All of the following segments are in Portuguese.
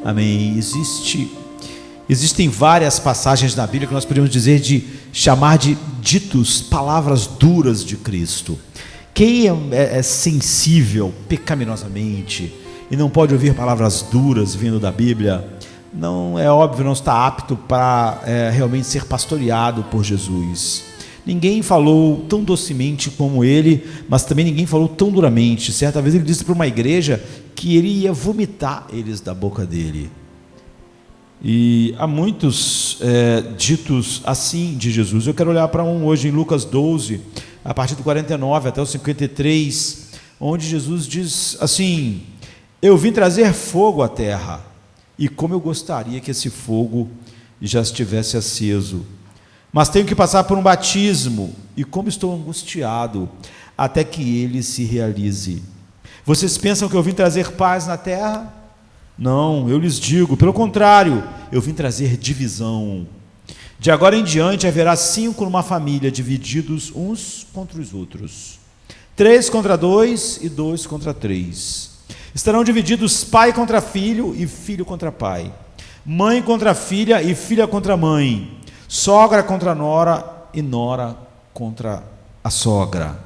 Amém. Existem várias passagens na Bíblia que nós podemos chamar de ditos, palavras duras de Cristo. Quem é sensível pecaminosamente e não pode ouvir palavras duras vindo da Bíblia, não é óbvio, não está apto para realmente ser pastoreado por Jesus. Ninguém falou tão docemente como ele, mas também ninguém falou tão duramente. Certa vez ele disse para uma igreja que ele ia vomitar eles da boca dele. E há muitos ditos assim de Jesus. Eu quero olhar para um hoje em Lucas 12, a partir do 49 até o 53, onde Jesus diz assim: eu vim trazer fogo à terra, e como eu gostaria que esse fogo já estivesse aceso, mas tenho que passar por um batismo, e como estou angustiado até que ele se realize. Vocês pensam que eu vim trazer paz na terra? Não, eu lhes digo, pelo contrário, eu vim trazer divisão. De agora em diante haverá 5 numa família, divididos uns contra os outros, 3 contra 2 e 2 contra 3. Estarão divididos pai contra filho e filho contra pai, mãe contra filha e filha contra mãe, sogra contra nora e nora contra a sogra.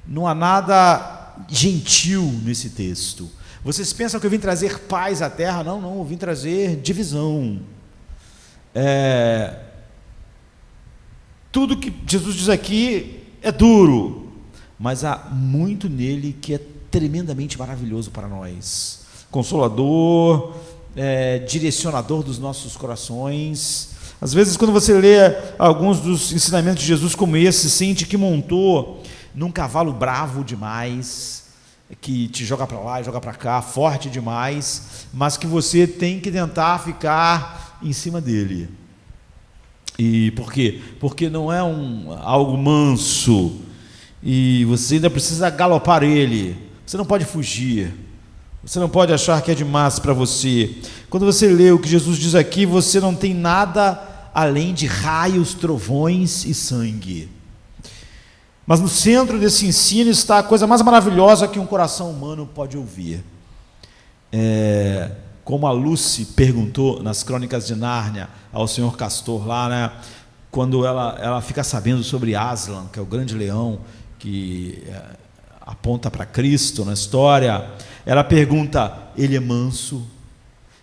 Não há nada gentil nesse texto. Vocês pensam que eu vim trazer paz à terra? Não, eu vim trazer divisão. Tudo que Jesus diz aqui é duro, mas há muito nele que é tremendamente maravilhoso para nós. Consolador, direcionador dos nossos corações. Às vezes, quando você lê alguns dos ensinamentos de Jesus como esse, sente que montou num cavalo bravo demais, que te joga para lá e joga para cá, forte demais, mas que você tem que tentar ficar em cima dele. E por quê? Porque não é algo manso, e você ainda precisa galopar ele. Você não pode fugir, você não pode achar que é demais para você. Quando você lê o que Jesus diz aqui, você não tem nada além de raios, trovões e sangue. Mas no centro desse ensino está a coisa mais maravilhosa que um coração humano pode ouvir. Como a Lucy perguntou nas Crônicas de Nárnia ao senhor Castor lá, né, quando ela fica sabendo sobre Aslan, que é o grande leão que aponta para Cristo na história, ela pergunta: ele é manso,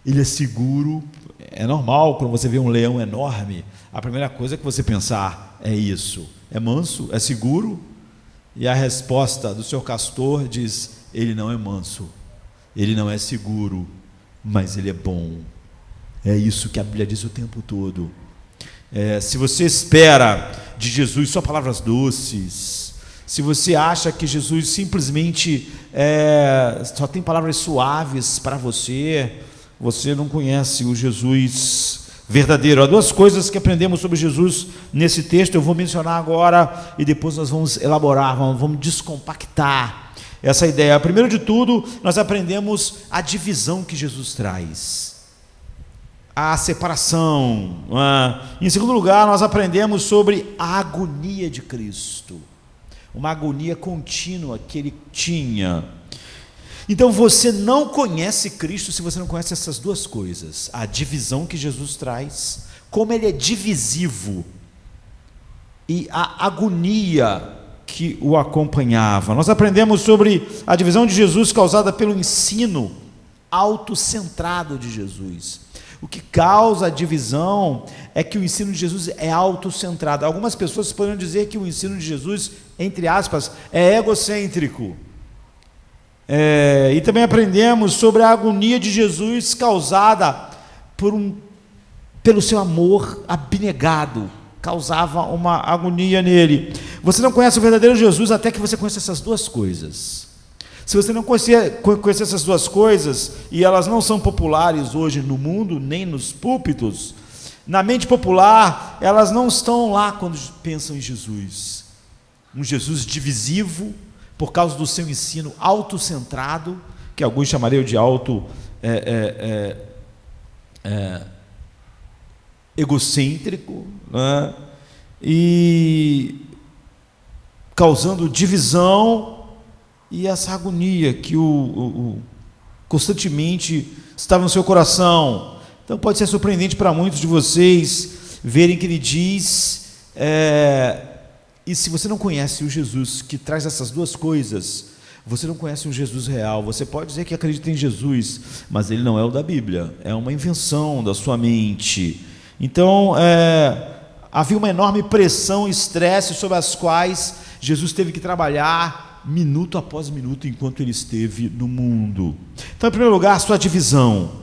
ele é seguro? É normal, quando você vê um leão enorme, a primeira coisa que você pensar é isso: é manso, é seguro? E a resposta do senhor Castor diz: ele não é manso, ele não é seguro, mas ele é bom. É isso que a Bíblia diz o tempo todo. Se você espera de Jesus só palavras doces, se você acha que Jesus simplesmente só tem palavras suaves para você, você não conhece o Jesus verdadeiro. Há 2 coisas que aprendemos sobre Jesus nesse texto, eu vou mencionar agora e depois nós vamos elaborar, vamos descompactar essa ideia. Primeiro de tudo, nós aprendemos a divisão que Jesus traz, a separação. Em segundo lugar, nós aprendemos sobre a agonia de Cristo, uma agonia contínua que ele tinha. Então você não conhece Cristo se você não conhece essas 2 coisas: a divisão que Jesus traz, como ele é divisivo, e a agonia que o acompanhava. Nós aprendemos sobre a divisão de Jesus causada pelo ensino autocentrado de Jesus. O que causa a divisão é que o ensino de Jesus é autocentrado. Algumas pessoas poderiam dizer que o ensino de Jesus, entre aspas, é egocêntrico. E também aprendemos sobre a agonia de Jesus causada pelo seu amor abnegado. Causava uma agonia nele. Você não conhece o verdadeiro Jesus até que você conheça essas 2 coisas. Se você não conhecer essas 2 coisas, e elas não são populares hoje no mundo, nem nos púlpitos, na mente popular, elas não estão lá quando pensam em Jesus. Um Jesus divisivo, por causa do seu ensino autocentrado, que alguns chamariam de egocêntrico, né? E causando divisão e essa agonia que constantemente estava no seu coração. Então pode ser surpreendente para muitos de vocês verem que ele diz, e se você não conhece o Jesus que traz essas duas coisas, você não conhece um Jesus real. Você pode dizer que acredita em Jesus, mas ele não é o da Bíblia, é uma invenção da sua mente. Então, havia uma enorme pressão e estresse sobre as quais Jesus teve que trabalhar minuto após minuto enquanto ele esteve no mundo. Então, em primeiro lugar, sua divisão.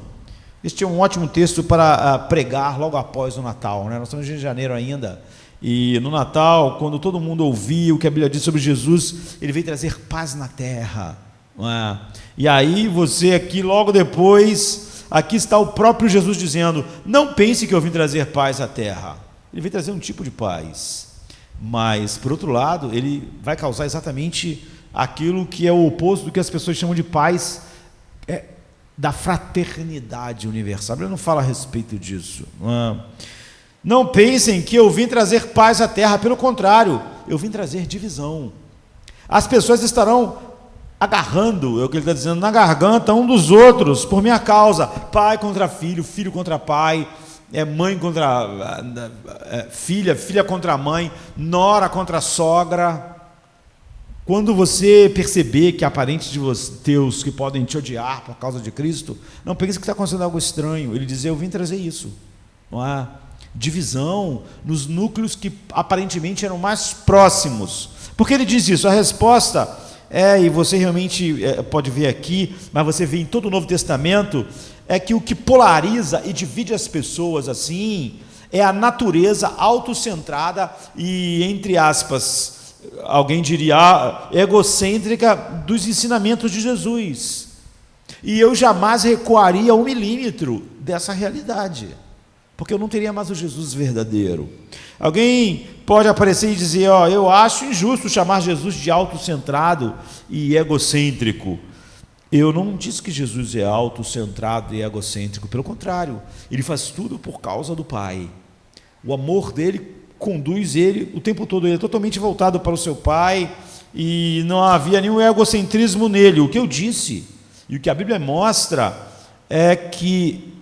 Este é um ótimo texto para pregar logo após o Natal, né? Nós estamos em janeiro ainda, e no Natal, quando todo mundo ouvia o que a Bíblia diz sobre Jesus, ele veio trazer paz na terra, não é? E aí você aqui, logo depois, aqui está o próprio Jesus dizendo, não pense que eu vim trazer paz à terra. Ele veio trazer um tipo de paz, mas, por outro lado, ele vai causar exatamente aquilo que é o oposto do que as pessoas chamam de paz, da fraternidade universal. A Bíblia não fala a respeito disso. Não pensem que eu vim trazer paz à terra, pelo contrário, eu vim trazer divisão. As pessoas estarão agarrando, é o que ele está dizendo, na garganta um dos outros, por minha causa, pai contra filho, filho contra pai, mãe contra filha, filha contra mãe, nora contra sogra. Quando você perceber que há parentes de teus que podem te odiar por causa de Cristo, não pense que está acontecendo algo estranho. Ele diz, eu vim trazer isso, não é? Divisão nos núcleos que aparentemente eram mais próximos. Por que ele diz isso? A resposta e você realmente pode ver aqui, mas você vê em todo o Novo Testamento, é que o que polariza e divide as pessoas assim, é a natureza autocentrada e, entre aspas, alguém diria, egocêntrica dos ensinamentos de Jesus. E eu jamais recuaria 1 milímetro dessa realidade, porque eu não teria mais o Jesus verdadeiro. Alguém pode aparecer e dizer, eu acho injusto chamar Jesus de autocentrado e egocêntrico. Eu não disse que Jesus é autocentrado e egocêntrico, pelo contrário, ele faz tudo por causa do Pai. O amor dele conduz ele o tempo todo, ele é totalmente voltado para o seu Pai, e não havia nenhum egocentrismo nele. O que eu disse, e o que a Bíblia mostra, é que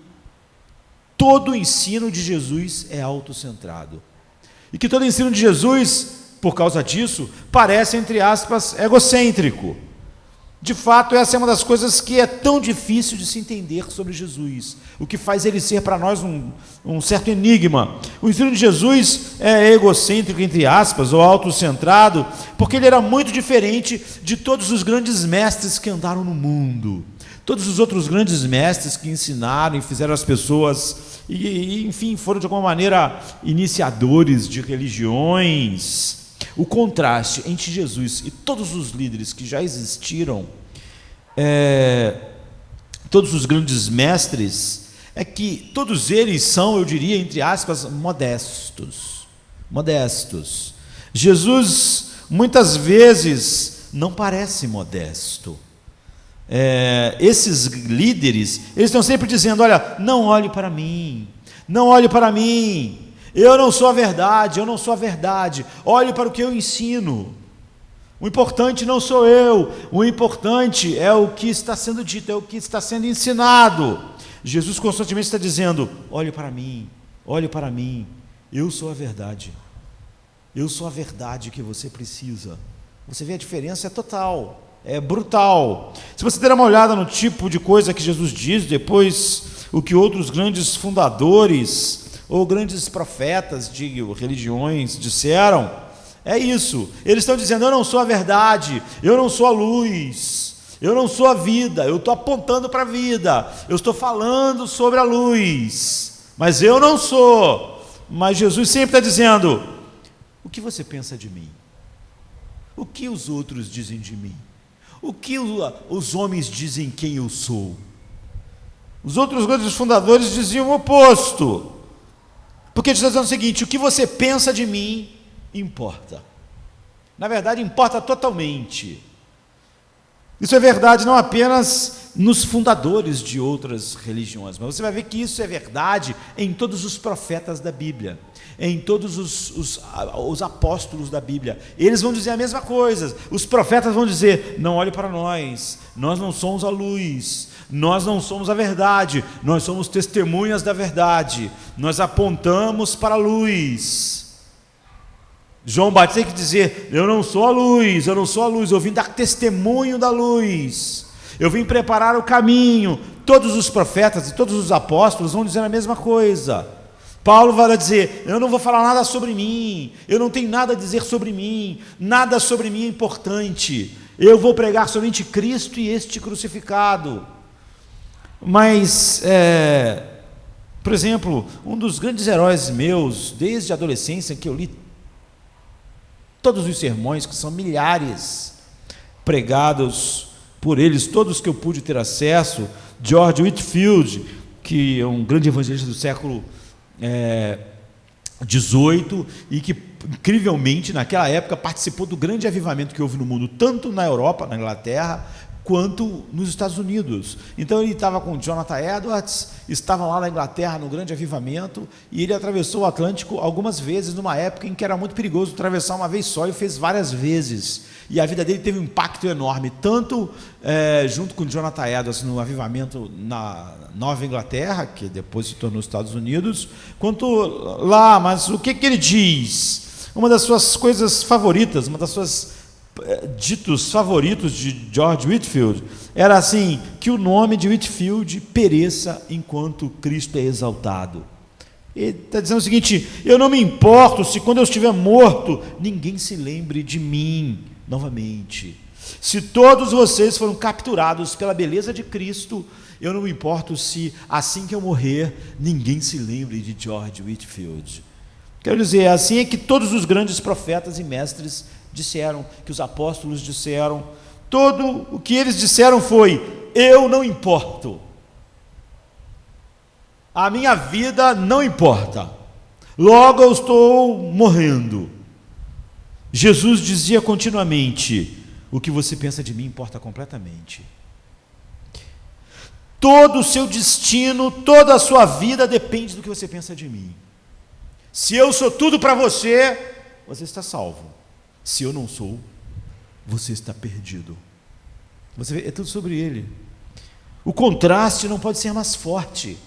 todo o ensino de Jesus é autocentrado, e que todo o ensino de Jesus, por causa disso, parece, entre aspas, egocêntrico. De fato, essa é uma das coisas que é tão difícil de se entender sobre Jesus, o que faz ele ser para nós um certo enigma. O ensino de Jesus é egocêntrico, entre aspas, ou autocentrado, porque ele era muito diferente de todos os grandes mestres que andaram no mundo, todos os outros grandes mestres que ensinaram e fizeram as pessoas, enfim, foram de alguma maneira iniciadores de religiões. O contraste entre Jesus e todos os líderes que já existiram, todos os grandes mestres, é que todos eles são, eu diria, entre aspas, modestos. Jesus, muitas vezes, não parece modesto. Esses líderes, eles estão sempre dizendo, olha, não olhe para mim, eu não sou a verdade, olhe para o que eu ensino. O importante não sou eu, o importante é o que está sendo dito, é o que está sendo ensinado. Jesus constantemente está dizendo, olhe para mim, eu sou a verdade que você precisa. Você vê a diferença, é total, é brutal. Se você der uma olhada no tipo de coisa que Jesus diz, depois o que outros grandes fundadores ou grandes profetas de religiões disseram, é isso. Eles estão dizendo, eu não sou a verdade, eu não sou a luz, eu não sou a vida, eu estou apontando para a vida, eu estou falando sobre a luz, mas eu não sou. Mas Jesus sempre está dizendo, o que você pensa de mim? O que os outros dizem de mim? O que os homens dizem quem eu sou? Os outros grandes fundadores diziam o oposto, porque Jesus está dizendo o seguinte, o que você pensa de mim importa. Na verdade, importa totalmente. Isso é verdade não apenas nos fundadores de outras religiões, mas você vai ver que isso é verdade em todos os profetas da Bíblia. em todos os apóstolos da Bíblia. Eles vão dizer a mesma coisa. Os profetas vão dizer: não olhe para nós não somos a luz, nós não somos a verdade, nós somos testemunhas da verdade, nós apontamos para a luz. João Batista tem que dizer: eu não sou a luz, eu vim dar testemunho da luz, eu vim preparar o caminho. Todos os profetas e todos os apóstolos vão dizer a mesma coisa. Paulo vai dizer: eu não vou falar nada sobre mim, eu não tenho nada a dizer sobre mim, nada sobre mim é importante, eu vou pregar somente Cristo e este crucificado. Mas, por exemplo, um dos grandes heróis meus, desde a adolescência, que eu li todos os sermões, que são milhares, pregados por eles, todos que eu pude ter acesso, George Whitefield, que é um grande evangelista do século XVIII, e que, incrivelmente, naquela época, participou do grande avivamento que houve no mundo, tanto na Europa, na Inglaterra, quanto nos Estados Unidos. Então ele estava com Jonathan Edwards, estava lá na Inglaterra no grande avivamento, e ele atravessou o Atlântico algumas vezes, numa época em que era muito perigoso atravessar uma vez só, e fez várias vezes, e a vida dele teve um impacto enorme, tanto junto com Jonathan Edwards no avivamento na Nova Inglaterra, que depois se tornou Estados Unidos, quanto lá. Mas o que ele diz? Uma das suas coisas favoritas, uma das suas ditos favoritos de George Whitefield era assim: que o nome de Whitefield pereça enquanto Cristo é exaltado. Ele está dizendo o seguinte: eu não me importo se quando eu estiver morto ninguém se lembre de mim novamente. Se todos vocês foram capturados pela beleza de Cristo, eu não me importo se assim que eu morrer ninguém se lembre de George Whitefield. Quero dizer, assim é que todos os grandes profetas e mestres disseram, que os apóstolos disseram. Todo o que eles disseram foi: eu não importo, a minha vida não importa, logo eu estou morrendo. Jesus dizia continuamente: o que você pensa de mim importa completamente. Todo o seu destino, toda a sua vida depende do que você pensa de mim. Se eu sou tudo para você, você está salvo. Se eu não sou, você está perdido. Você vê, é tudo sobre ele. O contraste não pode ser mais forte.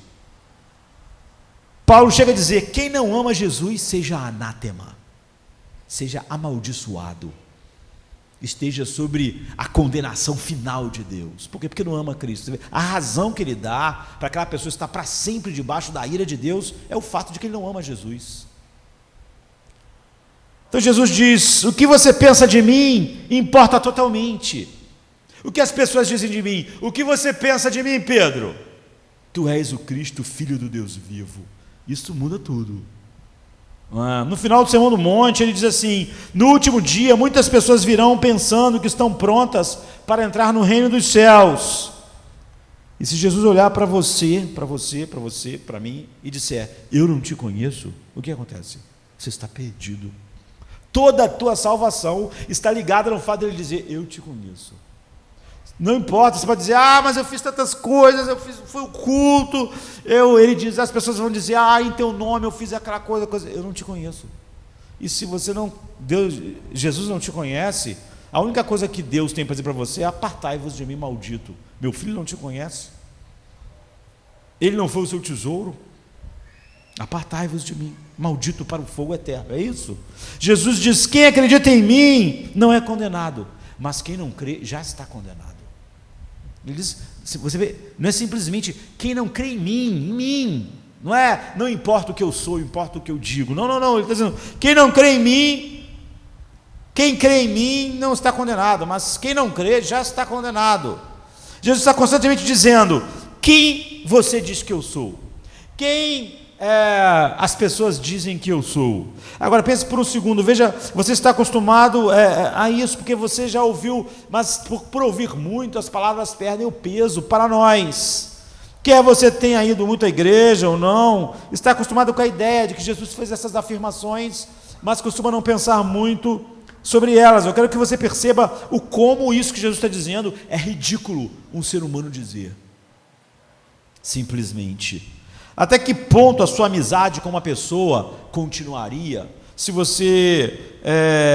Paulo chega a dizer: quem não ama Jesus, seja anátema, seja amaldiçoado, esteja sobre a condenação final de Deus. Por quê? Porque não ama Cristo. Você vê, a razão que ele dá para aquela pessoa estar para sempre debaixo da ira de Deus é o fato de que ele não ama Jesus. Então Jesus diz: o que você pensa de mim importa totalmente. O que as pessoas dizem de mim? O que você pensa de mim, Pedro? Tu és o Cristo, Filho do Deus vivo. Isso muda tudo. No final do Sermão do Monte, ele diz assim: no último dia, muitas pessoas virão pensando que estão prontas para entrar no reino dos céus. E se Jesus olhar para você, para mim, e disser: eu não te conheço, o que acontece? Você está perdido. Toda a tua salvação está ligada no fato de ele dizer: eu te conheço. Não importa, você pode dizer: mas eu fiz tantas coisas, fui o culto, ele diz, as pessoas vão dizer: em teu nome eu fiz aquela coisa, eu não te conheço. E se você não, Jesus não te conhece, a única coisa que Deus tem para dizer para você é: apartai-vos de mim, maldito. Meu filho não te conhece, ele não foi o seu tesouro, apartai-vos de mim, maldito, para o fogo eterno. É isso. Jesus diz: quem acredita em mim não é condenado, mas quem não crê já está condenado. Ele diz, você vê, não é simplesmente quem não crê em mim, não importa o que eu sou, importa o que eu digo. Não, ele está dizendo: quem não crê em mim, quem crê em mim não está condenado, mas quem não crê já está condenado. Jesus está constantemente dizendo: quem você diz que eu sou? Quem as pessoas dizem que eu sou? Agora pense por um segundo, veja, você está acostumado a isso, porque você já ouviu, mas por ouvir muito, as palavras perdem o peso para nós. Quer você tenha ido muito à igreja ou não, está acostumado com a ideia de que Jesus fez essas afirmações, mas costuma não pensar muito sobre elas. Eu quero que você perceba o como isso que Jesus está dizendo é ridículo um ser humano dizer. Simplesmente. Até que ponto a sua amizade com uma pessoa continuaria? Se você,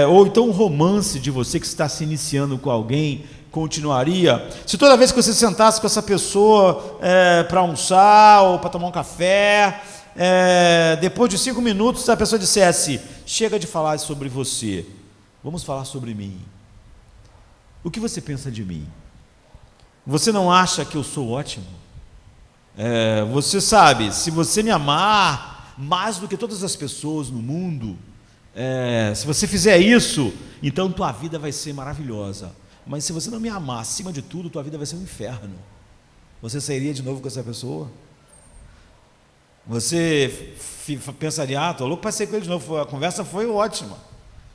ou então um romance de você que está se iniciando com alguém, continuaria? Se toda vez que você sentasse com essa pessoa para almoçar ou para tomar um café, depois de 5 minutos a pessoa dissesse: chega de falar sobre você, vamos falar sobre mim. O que você pensa de mim? Você não acha que eu sou ótimo? Você sabe, se você me amar mais do que todas as pessoas no mundo, se você fizer isso, então tua vida vai ser maravilhosa. Mas se você não me amar acima de tudo, tua vida vai ser um inferno. Você sairia de novo com essa pessoa? Você pensaria: estou louco para sair com ele de novo, a conversa foi ótima,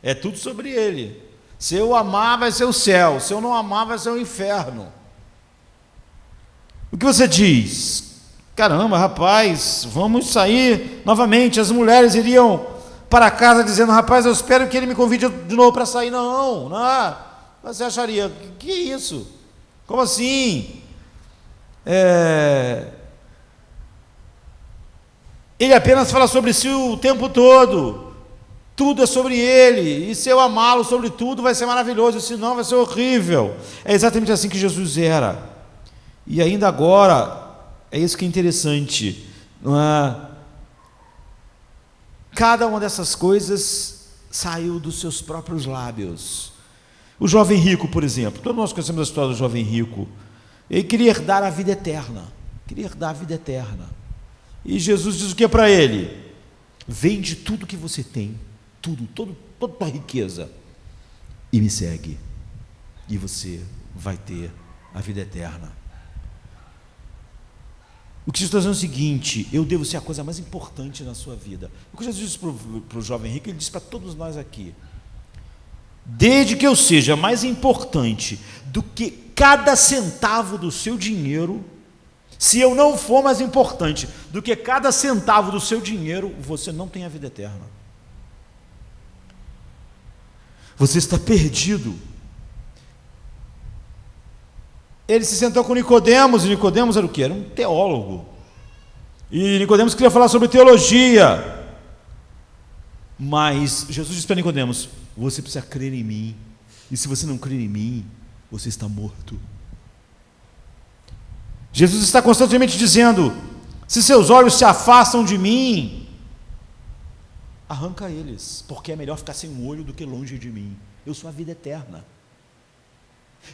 é tudo sobre ele. Se eu amar, vai ser o céu, se eu não amar, vai ser o inferno. O que você diz? Caramba, rapaz, vamos sair novamente. As mulheres iriam para casa dizendo: rapaz, eu espero que ele me convide de novo para sair. Não, você acharia: que é isso? Como assim? Ele apenas fala sobre si o tempo todo, tudo é sobre ele, e se eu amá-lo sobre tudo vai ser maravilhoso, se não vai ser horrível. É exatamente assim que Jesus era. E ainda agora, é isso que é interessante, não é? Cada uma dessas coisas saiu dos seus próprios lábios. O jovem rico, por exemplo, todos nós conhecemos a história do jovem rico. Ele queria herdar a vida eterna, E Jesus diz o que para ele? Vende tudo que você tem, toda a tua riqueza, e me segue, e você vai ter a vida eterna. O que Jesus está dizendo é o seguinte: eu devo ser a coisa mais importante na sua vida. O que Jesus disse para o jovem rico, ele disse para todos nós aqui: desde que eu seja mais importante do que cada centavo do seu dinheiro, se eu não for mais importante do que cada centavo do seu dinheiro, você não tem a vida eterna. Você está perdido. Ele se sentou com Nicodemos, e Nicodemos era o quê? Era um teólogo. E Nicodemos queria falar sobre teologia. Mas Jesus disse para Nicodemos: você precisa crer em mim. E se você não crer em mim, você está morto. Jesus está constantemente dizendo: se seus olhos se afastam de mim, arranca eles, porque é melhor ficar sem um olho do que longe de mim. Eu sou a vida eterna.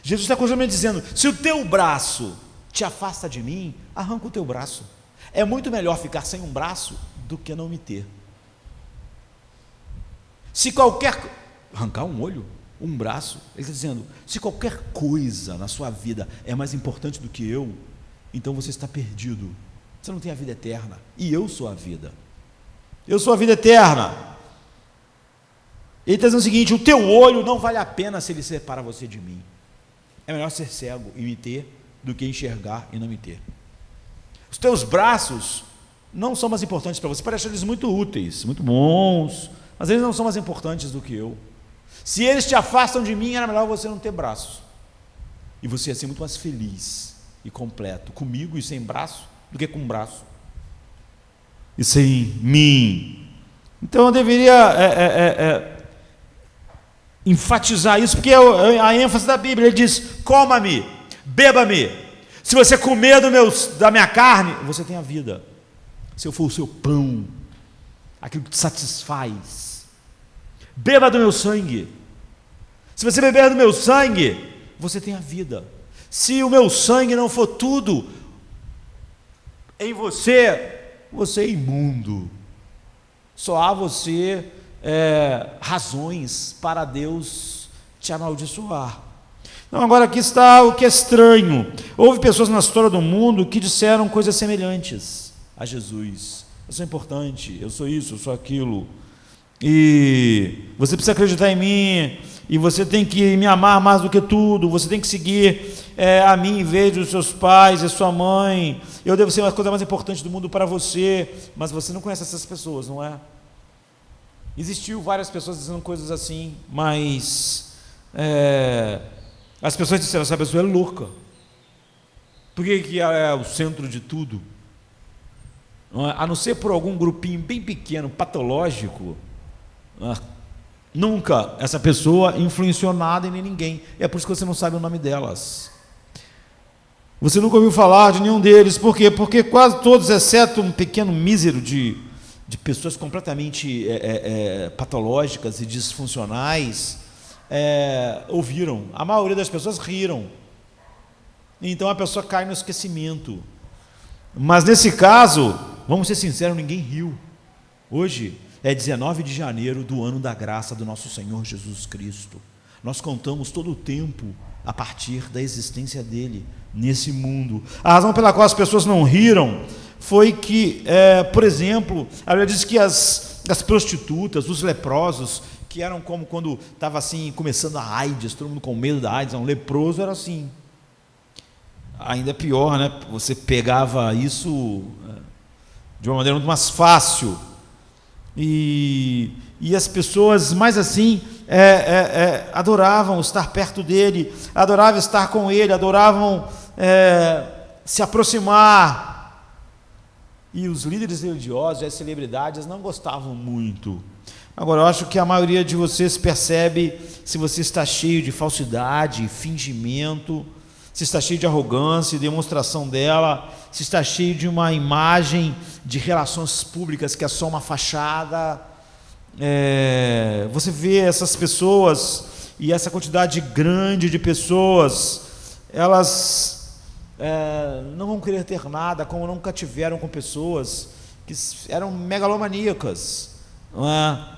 Jesus está constantemente dizendo: se o teu braço te afasta de mim, arranca o teu braço. É muito melhor ficar sem um braço do que não me ter. Se arrancar um olho, um braço, ele está dizendo: se qualquer coisa na sua vida é mais importante do que eu, então você está perdido. Você não tem a vida eterna. E eu sou a vida. Eu sou a vida eterna. Ele está dizendo o seguinte: o teu olho não vale a pena se ele separa você de mim. É melhor ser cego e me ter do que enxergar e não me ter. Os teus braços não são mais importantes para você. Parece eles muito úteis, muito bons, mas eles não são mais importantes do que eu. Se eles te afastam de mim, era melhor você não ter braços. E você ia ser muito mais feliz e completo comigo e sem braço do que com um braço e sem mim. Então eu deveria enfatizar isso, porque é a ênfase da Bíblia. Ele diz: coma-me, beba-me. Se você comer da minha carne, você tem a vida. Se eu for o seu pão, aquilo que te satisfaz, beba do meu sangue. Se você beber do meu sangue, você tem a vida. Se o meu sangue não for tudo em você, você é imundo. Só há você razões para Deus te amaldiçoar. Então agora aqui está o que é estranho. Houve pessoas na história do mundo que disseram coisas semelhantes a Jesus: eu sou importante, eu sou isso, eu sou aquilo, e você precisa acreditar em mim, e você tem que me amar mais do que tudo, você tem que seguir a mim em vez dos seus pais e sua mãe, eu devo ser a coisa mais importante do mundo para você. Mas você não conhece essas pessoas, não é? Existiu várias pessoas dizendo coisas assim, mas as pessoas disseram: essa pessoa é louca, por que é o centro de tudo? a não ser por algum grupinho bem pequeno, patológico, nunca essa pessoa influenciou nada em nem ninguém. É por isso que você não sabe o nome delas. Você nunca ouviu falar de nenhum deles. Por quê? Porque quase todos, exceto um pequeno mísero de pessoas completamente patológicas e disfuncionais, ouviram. A maioria das pessoas riram. Então a pessoa cai no esquecimento. Mas nesse caso, vamos ser sinceros, ninguém riu. Hoje é 19 de janeiro do ano da graça do nosso Senhor Jesus Cristo. Nós contamos todo o tempo a partir da existência dele nesse mundo. A razão pela qual as pessoas não riram foi que, por exemplo, a Bíblia diz que as prostitutas, os leprosos, que eram como quando estava assim, começando a AIDS, todo mundo com medo da AIDS, um leproso era assim. Ainda pior, né? Você pegava isso de uma maneira muito mais fácil. E as pessoas mais assim adoravam estar perto dele, adoravam estar com ele, adoravam se aproximar. E os líderes religiosos e as celebridades não gostavam muito. Agora, eu acho que a maioria de vocês percebe se você está cheio de falsidade, fingimento, se está cheio de arrogância e demonstração dela, se está cheio de uma imagem de relações públicas que é só uma fachada. Você vê essas pessoas e essa quantidade grande de pessoas, elas não vão querer ter nada, como nunca tiveram com pessoas que eram megalomaníacas, não é?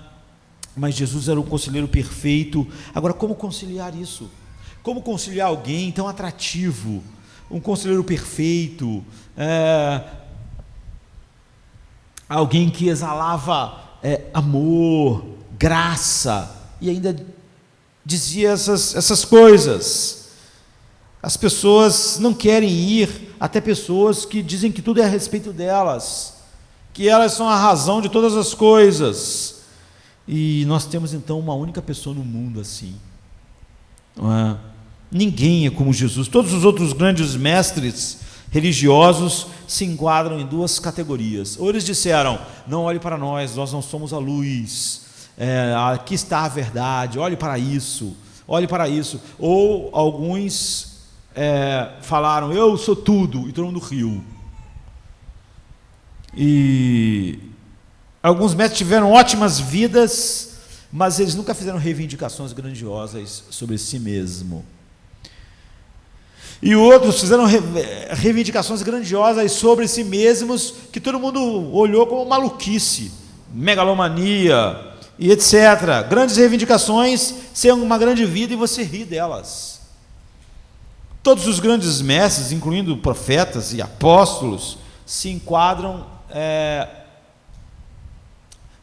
Mas Jesus era um conselheiro perfeito. Agora, como conciliar isso? Como conciliar alguém tão atrativo, um conselheiro perfeito, alguém que exalava amor, graça, e ainda dizia essas coisas? As pessoas não querem ir até pessoas que dizem que tudo é a respeito delas, que elas são a razão de todas as coisas. E nós temos então uma única pessoa no mundo assim, não é? Ninguém é como Jesus. Todos os outros grandes mestres religiosos se enquadram em duas categorias. Ou eles disseram: não olhe para nós não somos a luz, aqui está a verdade, olhe para isso. Ou alguns falaram: eu sou tudo, e todo mundo riu. E alguns mestres tiveram ótimas vidas, mas eles nunca fizeram reivindicações grandiosas sobre si mesmo. E outros fizeram reivindicações grandiosas sobre si mesmos, que todo mundo olhou como maluquice, megalomania e etc. Grandes reivindicações sem uma grande vida, e você ri delas. Todos os grandes mestres, incluindo profetas e apóstolos, se enquadram,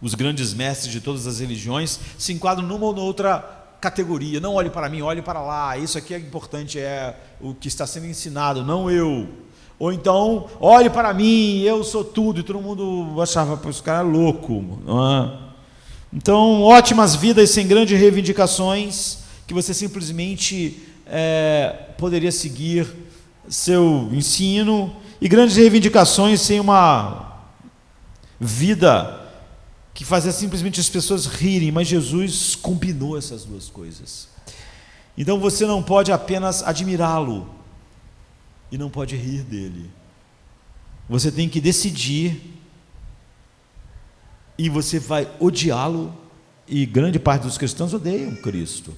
os grandes mestres de todas as religiões se enquadram numa ou noutra categoria. Não olhe para mim, olhe para lá, isso aqui é importante, é o que está sendo ensinado, não eu. Ou então, olhe para mim, eu sou tudo, e todo mundo achava, esse cara é louco, não é? Então, ótimas vidas sem grandes reivindicações, que você simplesmente poderia seguir seu ensino, e grandes reivindicações sem uma vida que fazia simplesmente as pessoas rirem, mas Jesus combinou essas duas coisas. Então você não pode apenas admirá-lo e não pode rir dele. Você tem que decidir, e você vai odiá-lo, e grande parte dos cristãos odeiam Cristo.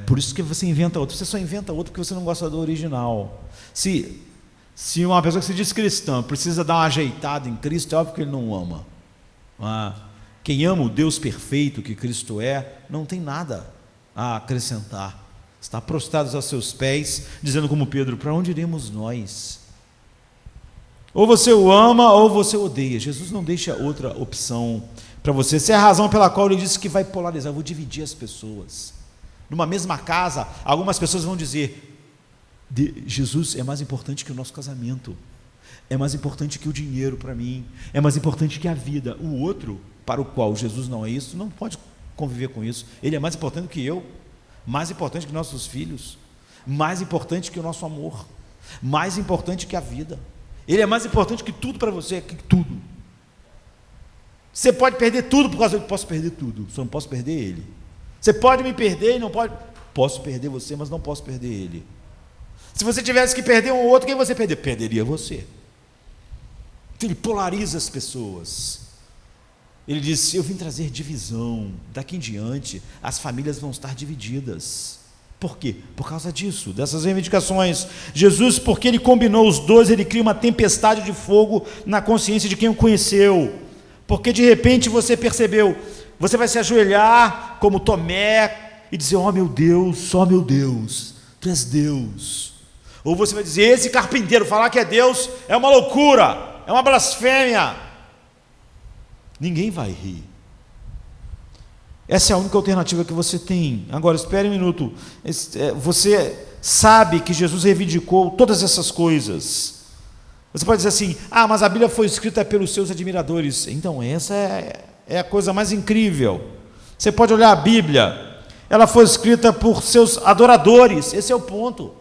Por isso que você inventa outro. Você só inventa outro porque você não gosta do original. Se uma pessoa que se diz cristã precisa dar uma ajeitada em Cristo, é óbvio que ele não ama. Quem ama o Deus perfeito que Cristo não tem nada a acrescentar. Está prostrado aos seus pés, dizendo como Pedro: para onde iremos nós? Ou você o ama ou você o odeia. Jesus não deixa outra opção para você. Essa é a razão pela qual ele disse que vai polarizar. Eu vou dividir as pessoas. Numa mesma casa, algumas pessoas vão dizer: Jesus é mais importante que o nosso casamento, é mais importante que o dinheiro para mim, é mais importante que a vida. O outro, para o qual Jesus não é isso, não pode conviver com isso. Ele é mais importante que eu, mais importante que nossos filhos, mais importante que o nosso amor, mais importante que a vida. Ele é mais importante que tudo para você, que tudo. Você pode perder tudo por causa dele. Posso perder tudo, só não posso perder ele. Você pode me perder e não pode. Posso perder você, mas não posso perder ele. Se você tivesse que perder um ou outro, quem você perder? Perderia você. Então ele polariza as pessoas. Ele diz: eu vim trazer divisão. Daqui em diante, as famílias vão estar divididas. Por quê? Por causa disso, dessas reivindicações. Jesus, porque ele combinou os 12, ele cria uma tempestade de fogo na consciência de quem o conheceu. Porque de repente você percebeu, você vai se ajoelhar como Tomé e dizer: ó meu Deus, tu és Deus. Ou você vai dizer: esse carpinteiro falar que é Deus é uma loucura, é uma blasfêmia. Ninguém vai rir. Essa é a única alternativa que você tem. Agora, espere um minuto. Você sabe que Jesus reivindicou todas essas coisas. Você pode dizer assim: ah, mas a Bíblia foi escrita pelos seus admiradores. Então, essa é a coisa mais incrível. Você pode olhar a Bíblia, ela foi escrita por seus adoradores. Esse é o ponto.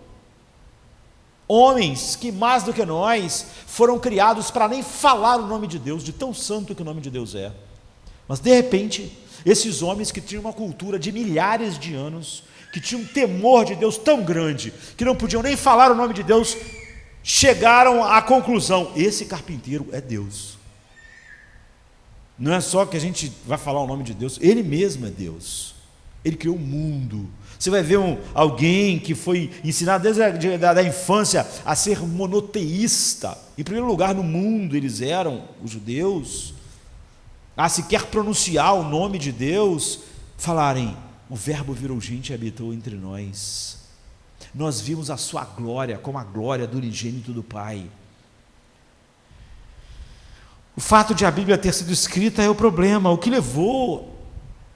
Homens que, mais do que nós, foram criados para nem falar o nome de Deus, de tão santo que o nome de Deus é. Mas, de repente, esses homens que tinham uma cultura de milhares de anos, que tinham um temor de Deus tão grande, que não podiam nem falar o nome de Deus, chegaram à conclusão: esse carpinteiro é Deus. Não é só que a gente vai falar o nome de Deus, ele mesmo é Deus. Ele criou o mundo. Você vai ver alguém que foi ensinado desde a infância a ser monoteísta. Em primeiro lugar, no mundo eles eram, os judeus, a sequer pronunciar o nome de Deus, falarem: o verbo virou gente e habitou entre nós. Nós vimos a sua glória como a glória do unigênito do Pai. O fato de a Bíblia ter sido escrita é o problema. O que levou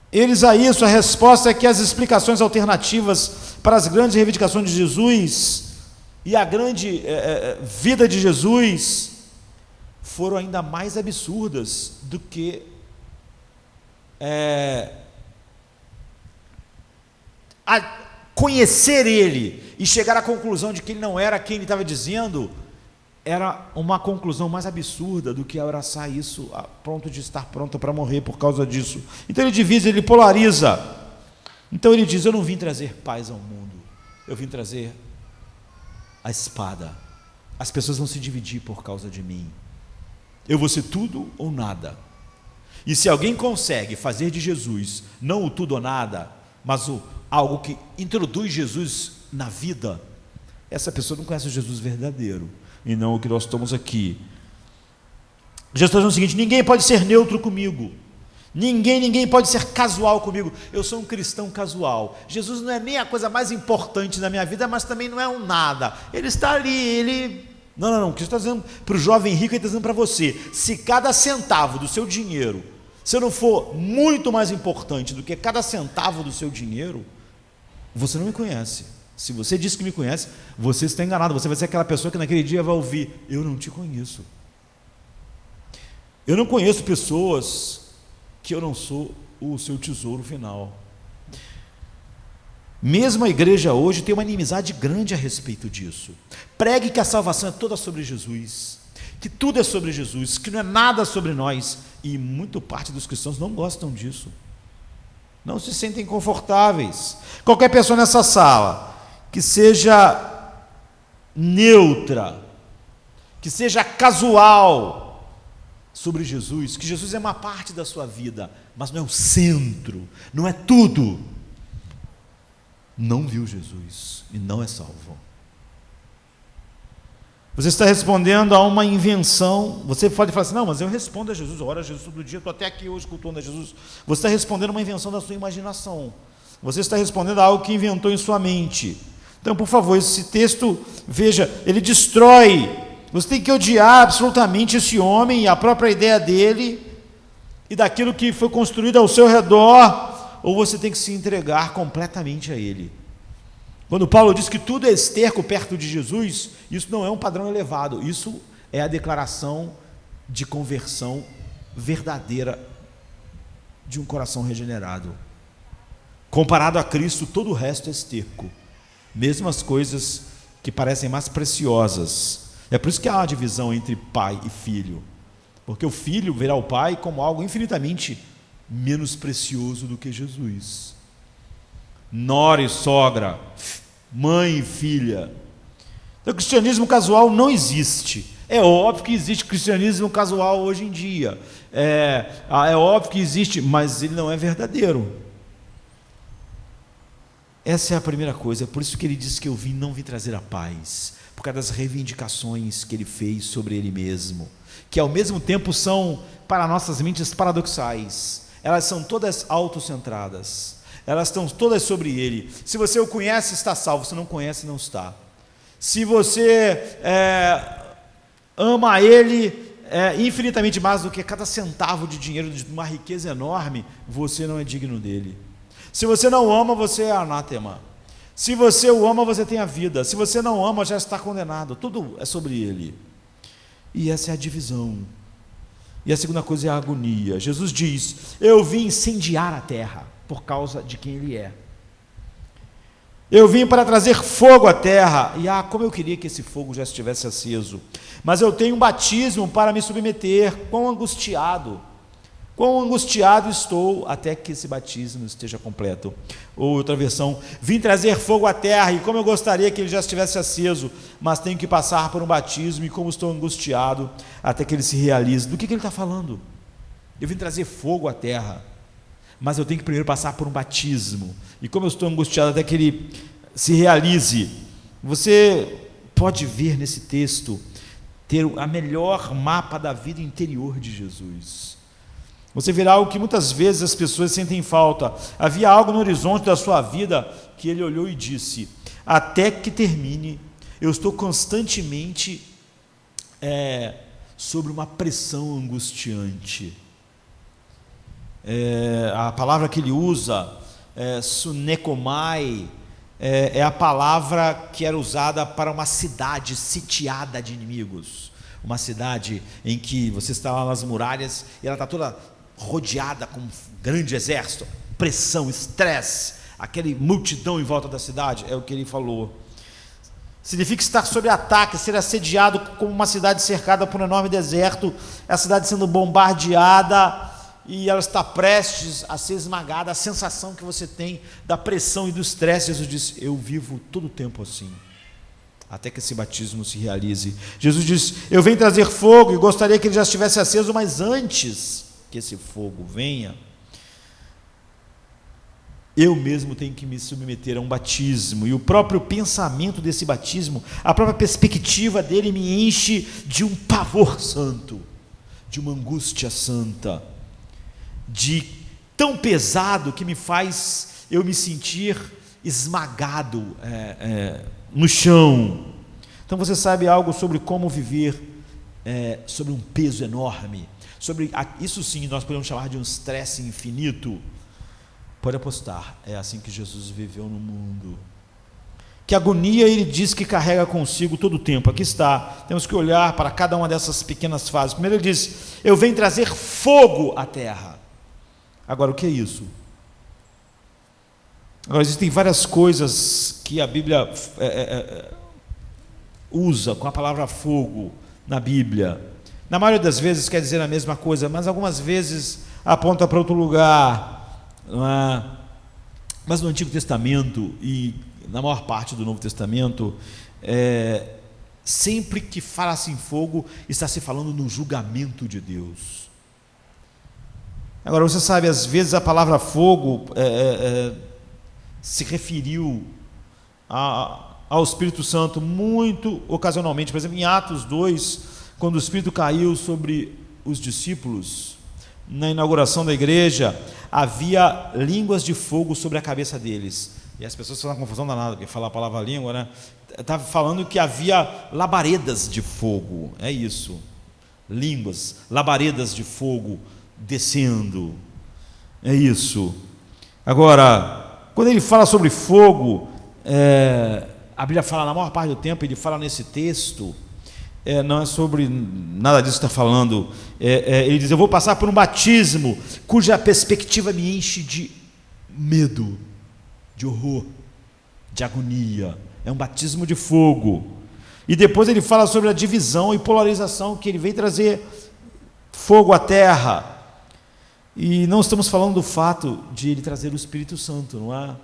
eles a isso, a resposta é que as explicações alternativas para as grandes reivindicações de Jesus e a grande vida de Jesus foram ainda mais absurdas do que conhecer ele e chegar à conclusão de que ele não era quem ele estava dizendo. Era uma conclusão mais absurda do que abraçar isso, pronto de estar pronto para morrer por causa disso. Então ele divide, ele polariza. Então ele diz: eu não vim trazer paz ao mundo, eu vim trazer a espada. As pessoas vão se dividir por causa de mim. Eu vou ser tudo ou nada. E se alguém consegue fazer de Jesus não o tudo ou nada, mas algo que introduz Jesus na vida, essa pessoa não conhece o Jesus verdadeiro, e não o que nós estamos aqui. Jesus está dizendo o seguinte: ninguém pode ser neutro comigo, ninguém pode ser casual comigo. Eu sou um cristão casual. Jesus não é nem a coisa mais importante na minha vida, mas também não é um nada. Ele está ali, Não, o que está dizendo para o jovem rico, ele está dizendo para você: se cada centavo do seu dinheiro, se não for muito mais importante do que cada centavo do seu dinheiro, você não me conhece. Se você diz que me conhece, você está enganado. Você vai ser aquela pessoa que naquele dia vai ouvir: eu não te conheço. Eu não conheço pessoas que eu não sou o seu tesouro final. Mesmo a igreja hoje tem uma inimizade grande a respeito disso. Pregue que a salvação é toda sobre Jesus, que tudo é sobre Jesus, que não é nada sobre nós. E muito parte dos cristãos não gostam disso, não se sentem confortáveis. Qualquer pessoa nessa sala que seja neutra, que seja casual sobre Jesus, que Jesus é uma parte da sua vida, mas não é o centro, não é tudo, não viu Jesus e não é salvo. Você está respondendo a uma invenção. Você pode falar assim: não, mas eu respondo a Jesus, eu oro a Jesus todo dia, estou até aqui hoje cultuando a Jesus. Você está respondendo a uma invenção da sua imaginação, você está respondendo a algo que inventou em sua mente. Então, por favor, esse texto, veja, ele destrói. Você tem que odiar absolutamente esse homem e a própria ideia dele e daquilo que foi construído ao seu redor, ou você tem que se entregar completamente a ele. Quando Paulo diz que tudo é esterco perto de Jesus, isso não é um padrão elevado, isso é a declaração de conversão verdadeira de um coração regenerado. Comparado a Cristo, todo o resto é esterco. Mesmo as coisas que parecem mais preciosas É por isso que há uma divisão entre pai e filho, porque o filho verá o pai como algo infinitamente menos precioso do que Jesus. Nora e sogra, mãe e filha. Então, o cristianismo casual não existe. É óbvio que existe cristianismo casual hoje em dia. É óbvio que existe, mas ele não é verdadeiro. Essa é a primeira coisa. É por isso que ele disse que eu não vim trazer a paz, por causa das reivindicações que ele fez sobre ele mesmo, que ao mesmo tempo são, para nossas mentes, paradoxais. Elas são todas autocentradas. Elas estão todas sobre ele. Se você o conhece, está salvo. Se não conhece, não está. Se você ama ele infinitamente mais do que cada centavo de dinheiro, de uma riqueza enorme, você não é digno dele. Se você não ama, você é anátema. Se você o ama, você tem a vida. Se você não ama, já está condenado. Tudo é sobre ele. E essa é a divisão. E a segunda coisa é a agonia. Jesus diz: eu vim incendiar a terra por causa de quem ele é. Eu vim para trazer fogo à terra. E como eu queria que esse fogo já estivesse aceso. Mas eu tenho um batismo para me submeter. Quão angustiado estou até que esse batismo esteja completo. Ou outra versão: vim trazer fogo à terra, e como eu gostaria que ele já estivesse aceso, mas tenho que passar por um batismo, e como estou angustiado até que ele se realize. Do que ele está falando? Eu vim trazer fogo à terra, mas eu tenho que primeiro passar por um batismo, e como eu estou angustiado até que ele se realize. Você pode ver nesse texto, ter a melhor mapa da vida interior de Jesus. Você verá algo que muitas vezes as pessoas sentem falta. Havia algo no horizonte da sua vida que ele olhou e disse: até que termine, eu estou constantemente sobre uma pressão angustiante. A palavra que ele usa, sunekomai, é a palavra que era usada para uma cidade sitiada de inimigos. Uma cidade em que você está lá nas muralhas e ela está toda rodeada com um grande exército, pressão, estresse, aquele multidão em volta da cidade. É o que ele falou. Significa estar sob ataque, ser assediado como uma cidade cercada por um enorme deserto, a cidade sendo bombardeada e ela está prestes a ser esmagada. A sensação que você tem da pressão e do estresse. Jesus disse: eu vivo todo o tempo assim, até que esse batismo se realize. Jesus disse: eu venho trazer fogo e gostaria que ele já estivesse aceso, mas antes que esse fogo venha, eu mesmo tenho que me submeter a um batismo. E o próprio pensamento desse batismo, a própria perspectiva dele me enche de um pavor santo, de uma angústia santa, de tão pesado que me faz eu me sentir esmagado no chão. Então você sabe algo sobre como viver sobre um peso enorme, sobre isso sim nós podemos chamar de um estresse infinito. Pode apostar, é assim que Jesus viveu no mundo. Que agonia ele diz que carrega consigo todo o tempo. Aqui está, temos que olhar para cada uma dessas pequenas fases. Primeiro ele diz: eu venho trazer fogo à terra. Agora, o que é isso? Agora, existem várias coisas que a Bíblia usa com a palavra fogo na Bíblia. Na maioria das vezes quer dizer a mesma coisa, mas algumas vezes aponta para outro lugar. Não é? Mas no Antigo Testamento e na maior parte do Novo Testamento, sempre que fala-se em fogo, está se falando no julgamento de Deus. Agora, você sabe, às vezes a palavra fogo se referiu ao Espírito Santo muito ocasionalmente. Por exemplo, em Atos 2, quando o Espírito caiu sobre os discípulos, na inauguração da igreja, havia línguas de fogo sobre a cabeça deles. E as pessoas fazem uma confusão danada, porque falar a palavra língua, né? Estava falando que havia labaredas de fogo, é isso. Línguas, labaredas de fogo descendo, é isso. Agora, quando ele fala sobre fogo, a Bíblia fala, na maior parte do tempo, ele fala nesse texto, não é sobre nada disso que está falando. Ele diz: eu vou passar por um batismo cuja perspectiva me enche de medo, de horror, de agonia. É um batismo de fogo. E depois ele fala sobre a divisão e polarização, que ele veio trazer fogo à terra. E não estamos falando do fato de ele trazer o Espírito Santo, não é?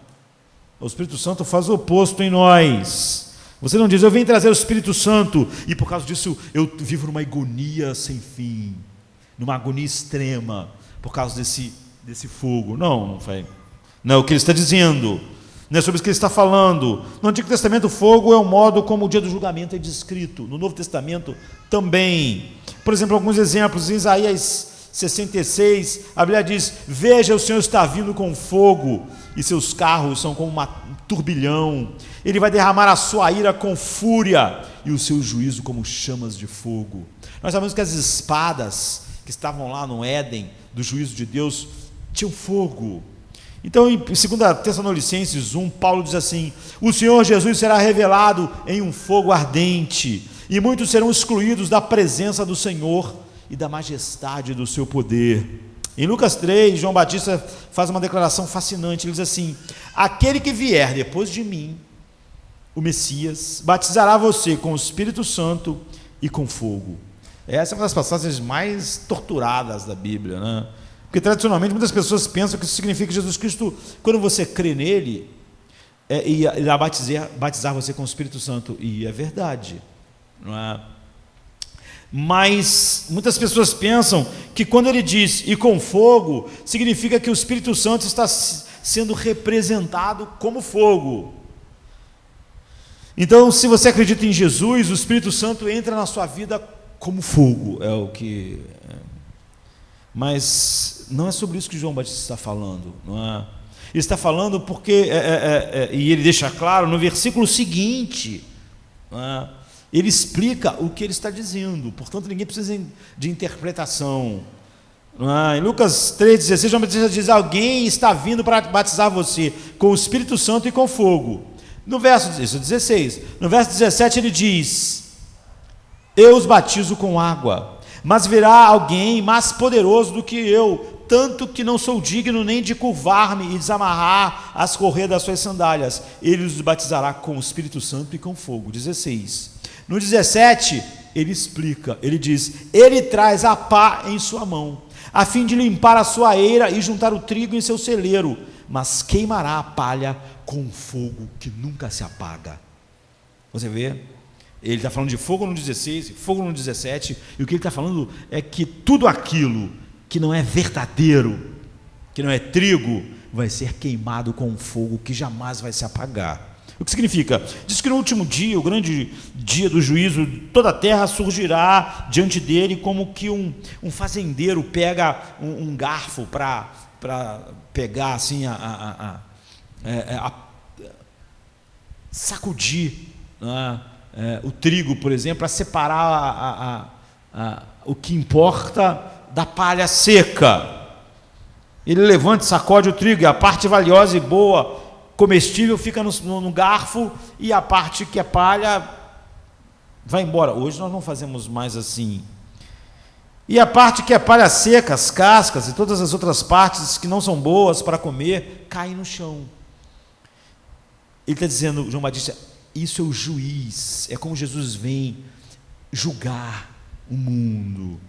O Espírito Santo faz o oposto em nós. Você não diz, eu venho trazer o Espírito Santo e por causa disso eu vivo numa agonia sem fim, numa agonia extrema, por causa desse fogo. Não foi. Não é o que ele está dizendo, não é sobre isso que ele está falando. No Antigo Testamento, o fogo é o modo como o dia do julgamento é descrito. No Novo Testamento também. Por exemplo, alguns exemplos, em Isaías 66, a Bíblia diz, veja, o Senhor está vindo com fogo, e seus carros são como um turbilhão, ele vai derramar a sua ira com fúria, e o seu juízo como chamas de fogo. Nós sabemos que as espadas que estavam lá no Éden, do juízo de Deus, tinham fogo. Então, em 2 Tessalonicenses 1, Paulo diz assim, o Senhor Jesus será revelado em um fogo ardente, e muitos serão excluídos da presença do Senhor, e da majestade do seu poder. Em Lucas 3, João Batista faz uma declaração fascinante, ele diz assim, aquele que vier depois de mim, o Messias, batizará você com o Espírito Santo e com fogo. Essa é uma das passagens mais torturadas da Bíblia, né? Porque tradicionalmente muitas pessoas pensam que isso significa que Jesus Cristo, quando você crê nele, irá batizar você com o Espírito Santo, e é verdade, não é? Mas muitas pessoas pensam que quando ele diz e com fogo, significa que o Espírito Santo está sendo representado como fogo. Então, se você acredita em Jesus, o Espírito Santo entra na sua vida como fogo, é o que... Mas não é sobre isso que João Batista está falando, não é? Ele está falando porque, e ele deixa claro no versículo seguinte, não é? Ele explica o que ele está dizendo, portanto ninguém precisa de interpretação. Em Lucas 3,16, João Batista diz, alguém está vindo para batizar você com o Espírito Santo e com fogo. No verso 16, no verso 17 ele diz, eu os batizo com água, mas virá alguém mais poderoso do que eu, tanto que não sou digno nem de curvar-me e desamarrar as correias das suas sandálias. Ele os batizará com o Espírito Santo e com fogo. 16. No 17, ele explica, ele diz, ele traz a pá em sua mão, a fim de limpar a sua eira e juntar o trigo em seu celeiro, mas queimará a palha com fogo que nunca se apaga. Você vê? Ele está falando de fogo no 16, fogo no 17, e o que ele está falando é que tudo aquilo que não é verdadeiro, que não é trigo, vai ser queimado com um fogo que jamais vai se apagar. O que significa? Diz que no último dia, o grande dia do juízo, toda a terra surgirá diante dele como que um fazendeiro pega um garfo para pegar assim, sacudir, né, o trigo, por exemplo, para separar o que importa da palha seca. Ele levanta e sacode o trigo, e a parte valiosa e boa, comestível, fica no garfo, e a parte que é palha vai embora. Hoje nós não fazemos mais assim. E a parte que é palha seca, as cascas e todas as outras partes que não são boas para comer, caem no chão. Ele está dizendo, João Batista, isso é o juiz, é como Jesus vem julgar o mundo.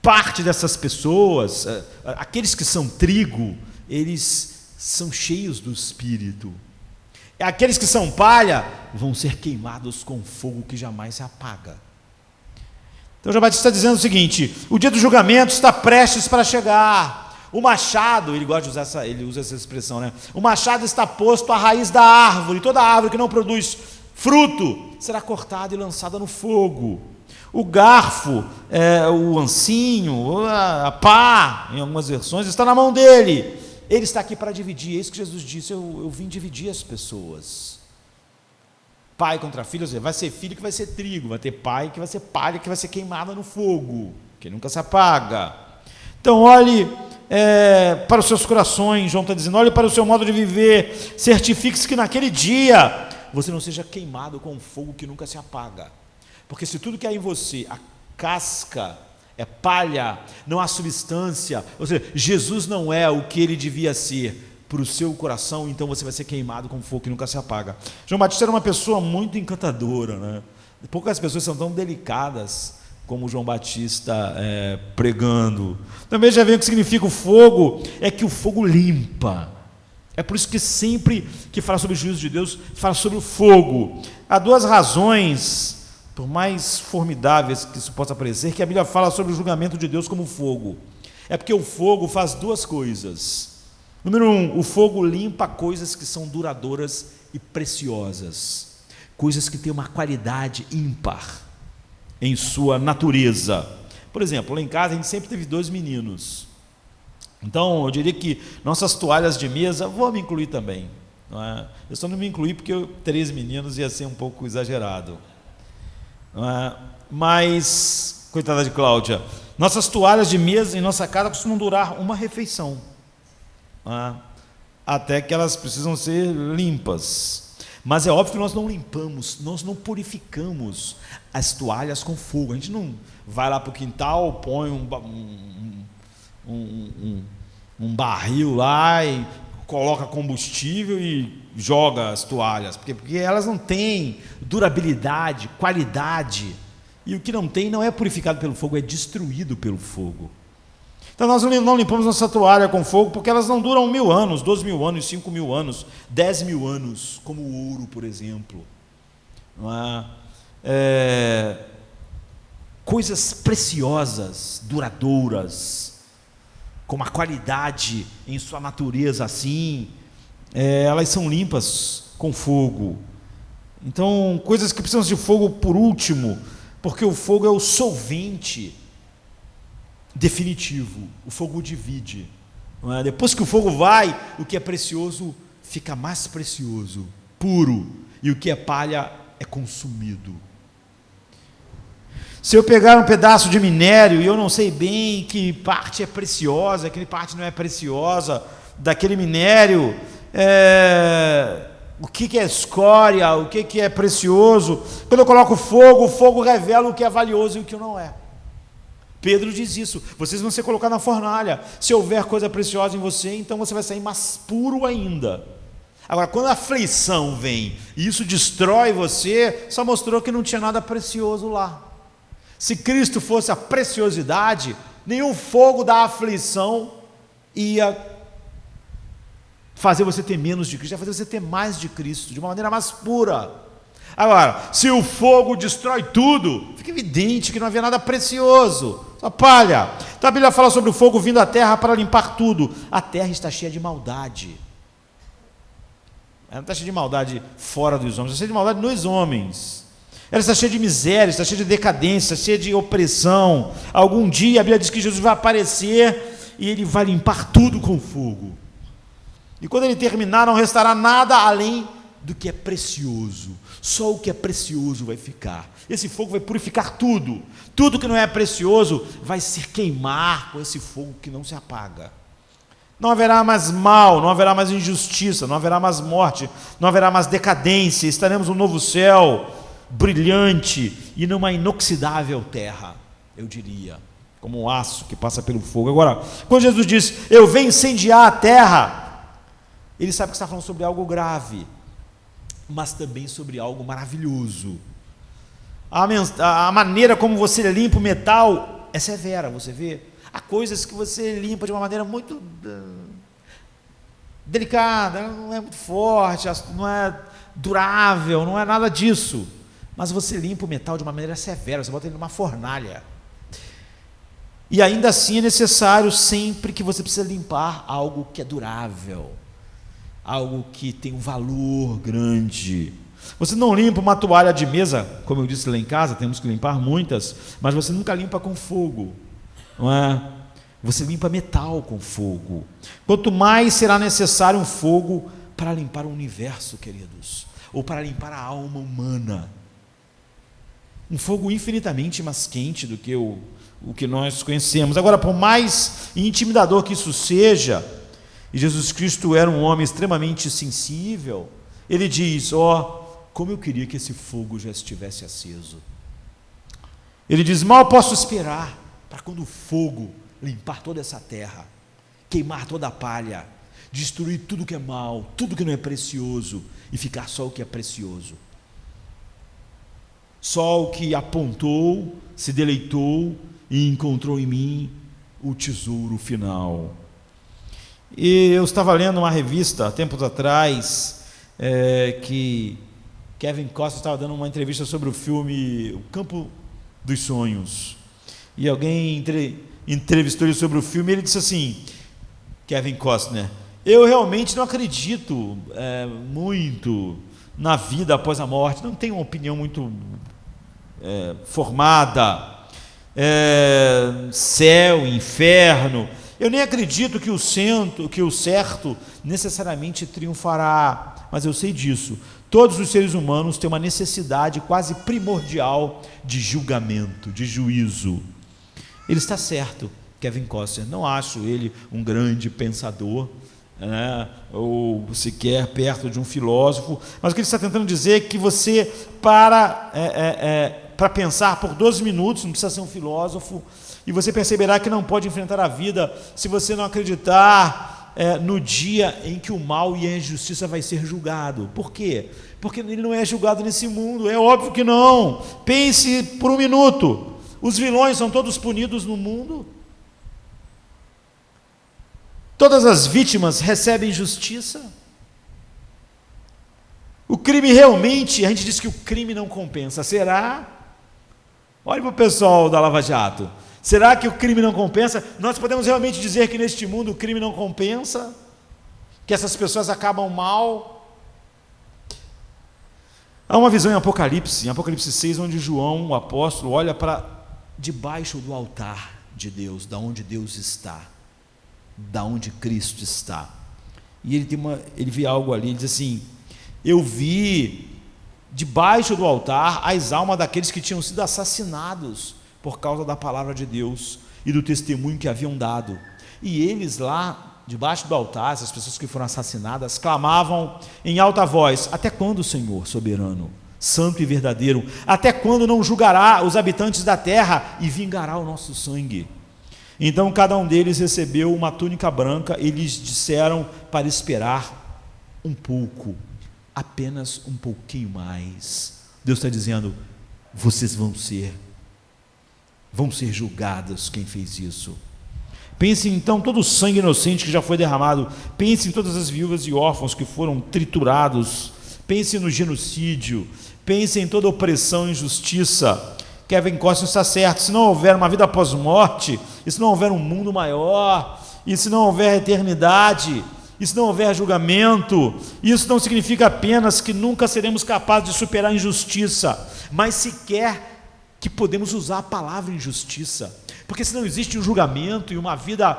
Parte dessas pessoas, aqueles que são trigo, eles são cheios do Espírito. Aqueles que são palha vão ser queimados com fogo que jamais se apaga. Então João Batista está dizendo o seguinte: o dia do julgamento está prestes para chegar. O machado, ele gosta de usar ele usa essa expressão, né? O machado está posto à raiz da árvore. Toda árvore que não produz fruto será cortada e lançada no fogo. O garfo, o ancinho, a pá, em algumas versões, está na mão dele. Ele está aqui para dividir. É isso que Jesus disse: eu vim dividir as pessoas. Pai contra filho, ou seja, vai ser filho que vai ser trigo, vai ter pai que vai ser palha que vai ser queimada no fogo, que nunca se apaga. Então olhe para os seus corações. João está dizendo, olhe para o seu modo de viver, certifique-se que naquele dia você não seja queimado com um fogo que nunca se apaga. Porque se tudo que há em você, a casca, é palha, não há substância, ou seja, Jesus não é o que ele devia ser, para o seu coração, então você vai ser queimado com fogo que nunca se apaga. João Batista era uma pessoa muito encantadora, né? Poucas pessoas são tão delicadas como João Batista pregando. Também já vê o que significa o fogo, é que o fogo limpa. É por isso que sempre que fala sobre o juízo de Deus, fala sobre o fogo. Há duas razões, por mais formidáveis que isso possa parecer, que a Bíblia fala sobre o julgamento de Deus como fogo. É porque o fogo faz duas coisas. Número 1, o fogo limpa coisas que são duradouras e preciosas, coisas que têm uma qualidade ímpar em sua natureza. Por exemplo, lá em casa a gente sempre teve 2 meninos. Então eu diria que nossas toalhas de mesa, vou me incluir também, não é? Eu só não me incluí porque 3 meninos ia ser um pouco exagerado, não é? Mas, coitada de Cláudia, nossas toalhas de mesa em nossa casa costumam durar uma refeição, não é? Até que elas precisam ser limpas. Mas é óbvio que nós não limpamos, nós não purificamos as toalhas com fogo. A gente não vai lá para o quintal, põe um barril lá e coloca combustível e joga as toalhas, porque elas não têm durabilidade, qualidade, e o que não tem não é purificado pelo fogo, é destruído pelo fogo. Então nós não limpamos nossa toalha com fogo, porque elas não duram 1000 anos, 12.000 anos, 5.000 anos, 10.000 anos, como o ouro, por exemplo. Não é? Coisas preciosas, duradouras, com uma qualidade em sua natureza assim, elas são limpas com fogo. Então, coisas que precisam de fogo por último, porque o fogo é o solvente definitivo, o fogo divide, não é? Depois que o fogo vai, o que é precioso fica mais precioso, puro, e o que é palha é consumido. Se eu pegar um pedaço de minério e eu não sei bem que parte é preciosa, que parte não é preciosa daquele minério, o que é escória, o que é precioso, quando eu coloco fogo, o fogo revela o que é valioso e o que não é. Pedro diz isso: vocês vão ser colocados na fornalha, se houver coisa preciosa em você, então você vai sair mais puro ainda. Agora, quando a aflição vem e isso destrói você, só mostrou que não tinha nada precioso lá. Se Cristo fosse a preciosidade, nenhum fogo da aflição ia fazer você ter menos de Cristo, ia fazer você ter mais de Cristo, de uma maneira mais pura. Agora, se o fogo destrói tudo, fica evidente que não havia nada precioso, só palha. Então a Bíblia fala sobre o fogo vindo à terra para limpar tudo. A terra está cheia de maldade. Ela não está cheia de maldade fora dos homens, está cheia de maldade nos homens. Ela está cheia de miséria, está cheia de decadência, cheia de opressão. Algum dia a Bíblia diz que Jesus vai aparecer e ele vai limpar tudo com fogo. E quando ele terminar, não restará nada além do que é precioso. Só o que é precioso vai ficar. Esse fogo vai purificar tudo. Tudo que não é precioso vai se queimar com esse fogo que não se apaga. Não haverá mais mal, não haverá mais injustiça, não haverá mais morte, não haverá mais decadência. Estaremos num novo céu brilhante e numa inoxidável terra, eu diria, como um aço que passa pelo fogo. Agora, quando Jesus diz, eu venho incendiar a terra, ele sabe que está falando sobre algo grave, mas também sobre algo maravilhoso. A maneira como você limpa o metal é severa, você vê. Há coisas que você limpa de uma maneira muito delicada, não é muito forte, não é durável, não é nada disso. Mas você limpa o metal de uma maneira severa, você bota ele numa fornalha. E ainda assim é necessário sempre que você precisa limpar algo que é durável, algo que tem um valor grande. Você não limpa uma toalha de mesa, como eu disse lá em casa, temos que limpar muitas, mas você nunca limpa com fogo, não é? Você limpa metal com fogo. Quanto mais será necessário um fogo para limpar o universo, queridos, ou para limpar a alma humana. Um fogo infinitamente mais quente do que o que nós conhecemos. Agora, por mais intimidador que isso seja, e Jesus Cristo era um homem extremamente sensível, ele diz, como eu queria que esse fogo já estivesse aceso. Ele diz, mal posso esperar para quando o fogo limpar toda essa terra, queimar toda a palha, destruir tudo que é mal, tudo que não é precioso, e ficar só o que é precioso. Só o que apontou, se deleitou e encontrou em mim o tesouro final. E eu estava lendo uma revista há tempos atrás, que Kevin Costner estava dando uma entrevista sobre o filme O Campo dos Sonhos, e alguém entrevistou ele sobre o filme, e ele disse assim, Kevin Costner: eu realmente não acredito muito na vida após a morte, não tenho uma opinião muito formada, céu, inferno, eu nem acredito que o certo necessariamente triunfará, mas eu sei disso, todos os seres humanos têm uma necessidade quase primordial de julgamento, de juízo. Ele está certo, Kevin Costner. Não acho ele um grande pensador, ou sequer perto de um filósofo, mas o que ele está tentando dizer é que você para pensar por 12 minutos, não precisa ser um filósofo, e você perceberá que não pode enfrentar a vida se você não acreditar no dia em que o mal e a injustiça vai ser julgado. Por quê? Porque ele não é julgado nesse mundo, é óbvio que não. Pense por um minuto, os vilões são todos punidos no mundo? Todas as vítimas recebem justiça? O crime realmente, a gente diz que o crime não compensa, será? Olhe para o pessoal da Lava Jato, será que o crime não compensa? Nós podemos realmente dizer que neste mundo o crime não compensa? Que essas pessoas acabam mal? Há uma visão em Apocalipse 6, onde João, o apóstolo, olha para debaixo do altar de Deus, da onde Deus está, da onde Cristo está, e ele vê algo ali, ele diz assim: eu vi debaixo do altar as almas daqueles que tinham sido assassinados por causa da palavra de Deus e do testemunho que haviam dado, e eles lá debaixo do altar, essas pessoas que foram assassinadas, clamavam em alta voz: até quando, Senhor soberano, santo e verdadeiro, até quando não julgará os habitantes da terra e vingará o nosso sangue? Então cada um deles recebeu uma túnica branca e lhes disseram para esperar um pouco, apenas um pouquinho mais. Deus está dizendo: vocês vão ser julgados, quem fez isso. Pense então todo o sangue inocente que já foi derramado, pense em todas as viúvas e órfãos que foram triturados, pense no genocídio, pense em toda opressão e injustiça. Kevin Costner está certo, se não houver uma vida após morte, e se não houver um mundo maior, e se não houver eternidade, e se não houver julgamento, isso não significa apenas que nunca seremos capazes de superar a injustiça, mas sequer que podemos usar a palavra injustiça, porque se não existe um julgamento e uma vida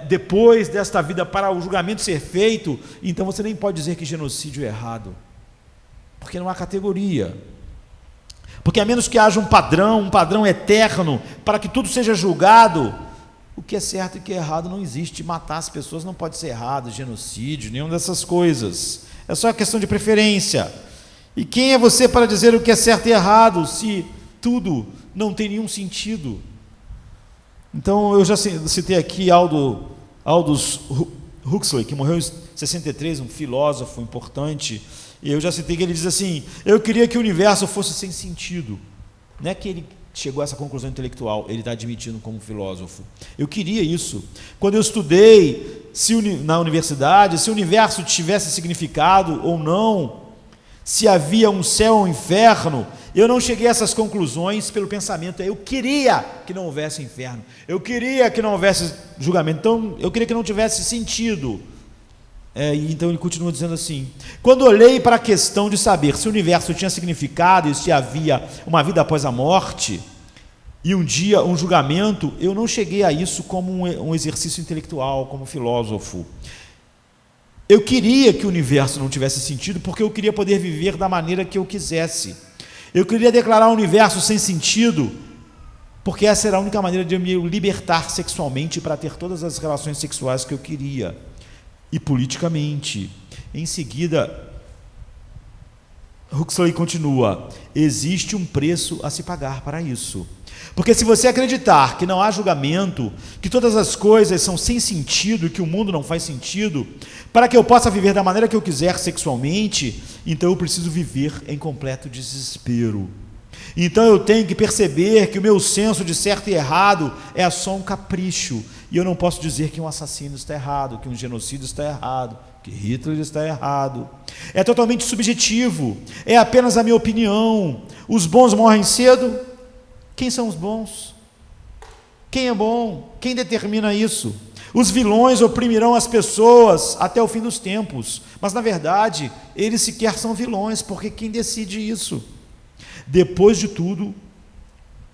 depois desta vida para o julgamento ser feito, então você nem pode dizer que genocídio é errado, porque não há categoria, porque a menos que haja um padrão eterno para que tudo seja julgado, o que é certo e o que é errado não existe. Matar as pessoas não pode ser errado, genocídio, nenhuma dessas coisas, é só questão de preferência. E quem é você para dizer o que é certo e errado, se tudo não tem nenhum sentido? Então eu já citei aqui Aldous Huxley, que morreu em 63, um filósofo importante, e eu já citei que ele diz assim: eu queria que o universo fosse sem sentido. Não é que ele chegou a essa conclusão intelectual, ele está admitindo como filósofo. Eu queria isso. Quando eu estudei na universidade, se o universo tivesse significado ou não, se havia um céu ou um inferno, eu não cheguei a essas conclusões pelo pensamento. Eu queria que não houvesse inferno, eu queria que não houvesse julgamento, então eu queria que não tivesse sentido. Então ele continua dizendo assim: quando olhei para a questão de saber se o universo tinha significado e se havia uma vida após a morte e um dia um julgamento, eu não cheguei a isso como um exercício intelectual, como filósofo. Eu queria que o universo não tivesse sentido porque eu queria poder viver da maneira que eu quisesse. Eu queria declarar o universo sem sentido porque essa era a única maneira de eu me libertar sexualmente para ter todas as relações sexuais que eu queria. E politicamente. Em seguida, Huxley continua: existe um preço a se pagar para isso. Porque se você acreditar que não há julgamento, que todas as coisas são sem sentido, que o mundo não faz sentido, para que eu possa viver da maneira que eu quiser sexualmente, então eu preciso viver em completo desespero. Então eu tenho que perceber que o meu senso de certo e errado é só um capricho, e eu não posso dizer que um assassino está errado, que um genocídio está errado, que Hitler está errado. É totalmente subjetivo, é apenas a minha opinião. Os bons morrem cedo. Quem são os bons? Quem é bom? Quem determina isso? Os vilões oprimirão as pessoas até o fim dos tempos, mas na verdade eles sequer são vilões, porque quem decide isso? Depois de tudo,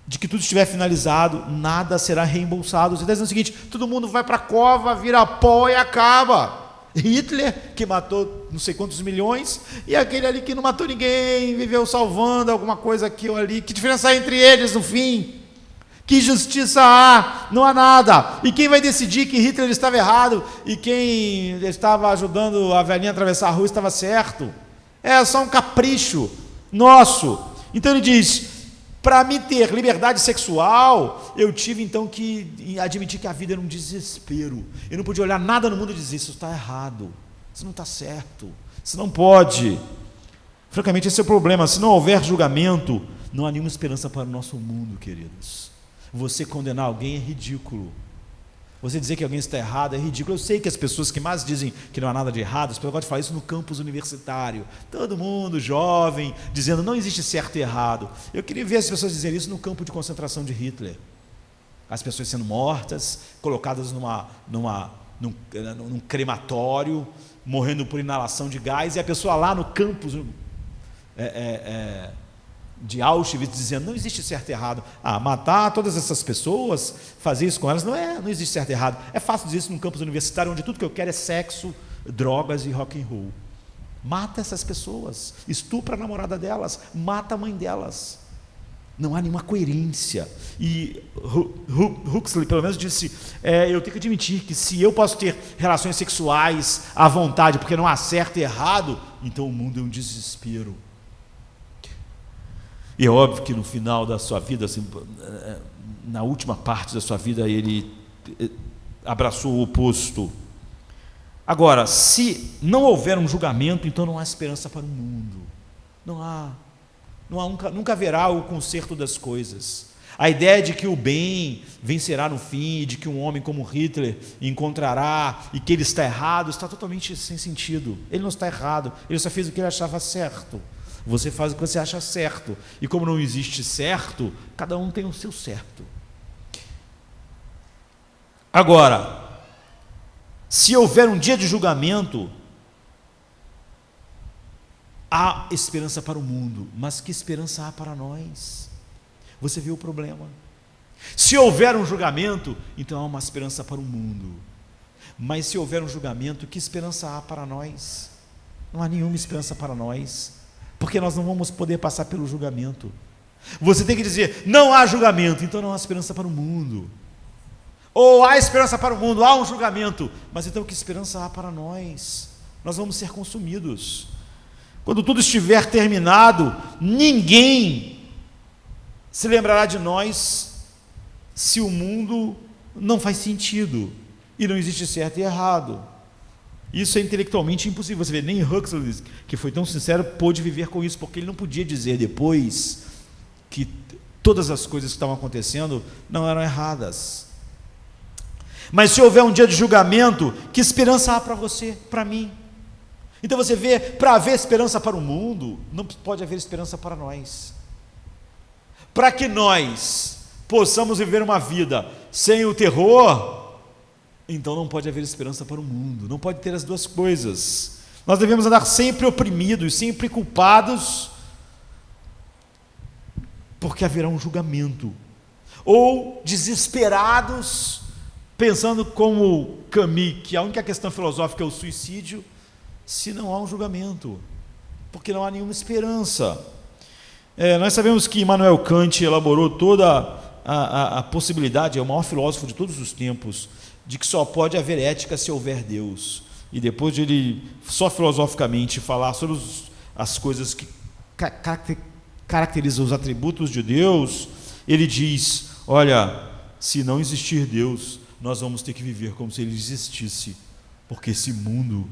de que tudo estiver finalizado, nada será reembolsado. Você está dizendo o seguinte: todo mundo vai para a cova, vira pó e acaba. Hitler, que matou não sei quantos milhões, e aquele ali que não matou ninguém, viveu salvando alguma coisa aqui ou ali. Que diferença há entre eles no fim? Que justiça há? Não há nada. E quem vai decidir que Hitler estava errado e quem estava ajudando a velhinha a atravessar a rua estava certo? É só um capricho nosso. Então ele diz: para me ter liberdade sexual, eu tive então que admitir que a vida era um desespero. Eu não podia olhar nada no mundo e dizer: isso está errado, isso não está certo, isso não pode. Francamente, esse é o problema. Se não houver julgamento, não há nenhuma esperança para o nosso mundo, queridos. Você condenar alguém é ridículo. Você dizer que alguém está errado é ridículo. Eu sei que as pessoas que mais dizem que não há nada de errado, as pessoas gostam de falar isso no campus universitário. Todo mundo jovem, dizendo não existe certo e errado. Eu queria ver as pessoas dizerem isso no campo de concentração de Hitler. As pessoas sendo mortas, colocadas num crematório, morrendo por inalação de gás, e a pessoa lá no campus de Auschwitz dizendo não existe certo e errado. Matar todas essas pessoas, fazer isso com elas, não existe certo e errado. É fácil dizer isso num campus universitário onde tudo que eu quero é sexo, drogas e rock and roll. Mata essas pessoas, estupra a namorada delas, mata a mãe delas. Não há nenhuma coerência. E Huxley pelo menos disse: eu tenho que admitir que se eu posso ter relações sexuais à vontade porque não há certo e errado, então o mundo é um desespero. E é óbvio que no final da sua vida, assim, na última parte da sua vida, ele abraçou o oposto. Agora, se não houver um julgamento, então não há esperança para o mundo. Nunca haverá o conserto das coisas. A ideia de que o bem vencerá no fim, de que um homem como Hitler encontrará e que ele está errado, está totalmente sem sentido. Ele não está errado, ele só fez o que ele achava certo. Você faz o que você acha certo. E como não existe certo, cada um tem o seu certo. Agora, se houver um dia de julgamento, há esperança para o mundo. Mas que esperança há para nós? Você viu o problema? Se houver um julgamento, então há uma esperança para o mundo. Mas se houver um julgamento, que esperança há para nós? Não há nenhuma esperança para nós. Porque nós não vamos poder passar pelo julgamento. Você tem que dizer: não há julgamento, então não há esperança para o mundo. Ou há esperança para o mundo, há um julgamento, mas então que esperança há para nós? Nós vamos ser consumidos. Quando tudo estiver terminado, ninguém se lembrará de nós se o mundo não faz sentido e não existe certo e errado. Isso é intelectualmente impossível. Você vê, nem Huxley, que foi tão sincero, pôde viver com isso, porque ele não podia dizer depois que todas as coisas que estavam acontecendo não eram erradas. Mas se houver um dia de julgamento, que esperança há para você, para mim? Então você vê, para haver esperança para o mundo, não pode haver esperança para nós. Para que nós possamos viver uma vida sem o terror, então não pode haver esperança para o mundo, não pode ter as duas coisas. Nós devemos andar sempre oprimidos, sempre culpados, porque haverá um julgamento, ou desesperados, pensando como Camus, que a única questão filosófica é o suicídio, se não há um julgamento, porque não há nenhuma esperança. Nós sabemos que Immanuel Kant elaborou toda a possibilidade, é o maior filósofo de todos os tempos, de que só pode haver ética se houver Deus. E depois de ele, só filosoficamente, falar sobre as coisas que caracterizam os atributos de Deus, Ele diz: olha, se não existir Deus, nós vamos ter que viver como se ele existisse, porque esse mundo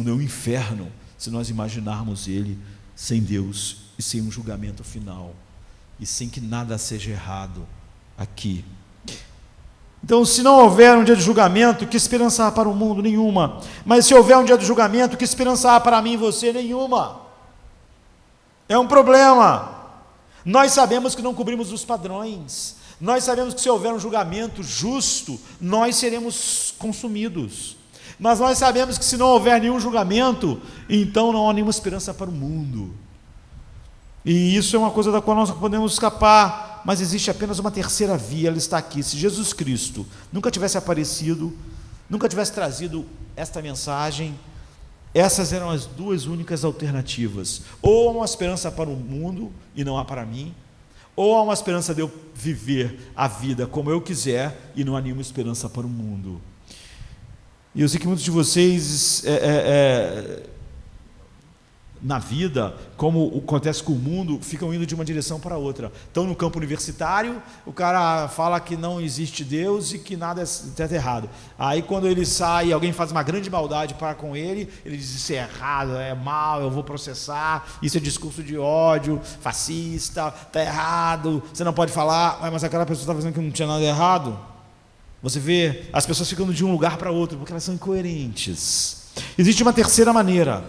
é um inferno, se nós imaginarmos ele sem Deus e sem um julgamento final, e sem que nada seja errado aqui. Então, se não houver um dia de julgamento, que esperança há para o mundo? Nenhuma. Mas se houver um dia de julgamento, que esperança há para mim e você? Nenhuma. É um problema. Nós sabemos que não cobrimos os padrões. Nós sabemos que se houver um julgamento justo, nós seremos consumidos. Mas nós sabemos que se não houver nenhum julgamento, então não há nenhuma esperança para o mundo. E isso é uma coisa da qual nós não podemos escapar, mas existe apenas uma terceira via, ela está aqui. Se Jesus Cristo nunca tivesse aparecido, nunca tivesse trazido esta mensagem, essas eram as duas únicas alternativas: ou há uma esperança para o mundo e não há para mim, ou há uma esperança de eu viver a vida como eu quiser e não há nenhuma esperança para o mundo. E eu sei que muitos de vocês, na vida, como acontece com o mundo, ficam indo de uma direção para outra. Estão no campo universitário, o cara fala que não existe Deus e que nada é errado. Aí quando ele sai, alguém faz uma grande maldade para com ele, ele diz: isso é errado, é mal, eu vou processar, isso é discurso de ódio, fascista, está errado, você não pode falar. Mas aquela pessoa está fazendo que não tinha nada errado. Você vê, as pessoas ficando de um lugar para outro, porque elas são incoerentes. Existe uma terceira maneira,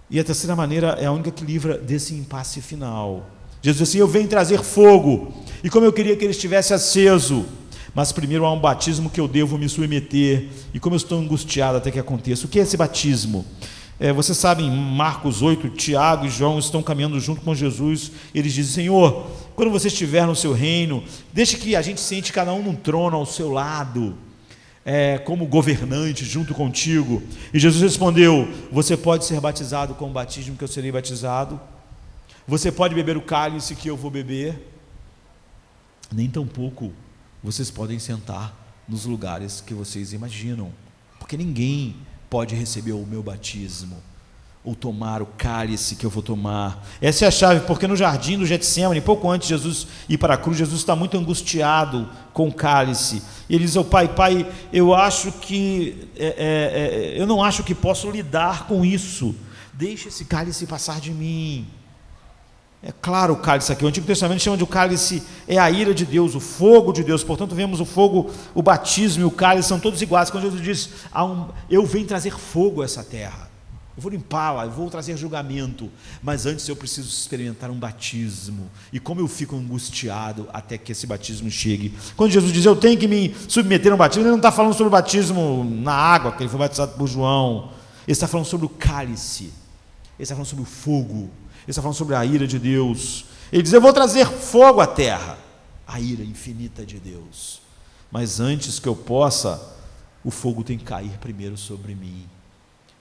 e a terceira maneira é a única que livra desse impasse final. Jesus diz assim: eu venho trazer fogo, e como eu queria que ele estivesse aceso, mas primeiro há um batismo que eu devo me submeter, e como eu estou angustiado até que aconteça. O que é esse batismo? Você sabe, em Marcos 8, Tiago e João estão caminhando junto com Jesus, e eles dizem: Senhor, quando você estiver no seu reino, deixe que a gente sente cada um num trono ao seu lado, como governante junto contigo. E Jesus respondeu: você pode ser batizado com o batismo que eu serei batizado, você pode beber o cálice que eu vou beber, nem tampouco vocês podem sentar nos lugares que vocês imaginam, porque ninguém pode receber o meu batismo ou tomar o cálice que eu vou tomar. Essa é a chave, porque no jardim do Getsêmani, pouco antes de Jesus ir para a cruz, Jesus está muito angustiado com o cálice, e ele diz ao Pai: Pai, eu acho que eu não acho que posso lidar com isso, deixa esse cálice passar de mim. É claro, o cálice aqui, o Antigo Testamento chama de o cálice, é a ira de Deus, o fogo de Deus. Portanto, vemos o fogo, o batismo e o cálice são todos iguais. Quando Jesus diz: eu venho trazer fogo a essa terra, eu vou limpá-la, eu vou trazer julgamento, mas antes eu preciso experimentar um batismo. E como eu fico angustiado até que esse batismo chegue. Quando Jesus diz: eu tenho que me submeter a um batismo, ele não está falando sobre o batismo na água, que ele foi batizado por João. Ele está falando sobre o cálice, ele está falando sobre o fogo, ele está falando sobre a ira de Deus. Ele diz: eu vou trazer fogo à terra, a ira infinita de Deus. Mas antes que eu possa, o fogo tem que cair primeiro sobre mim,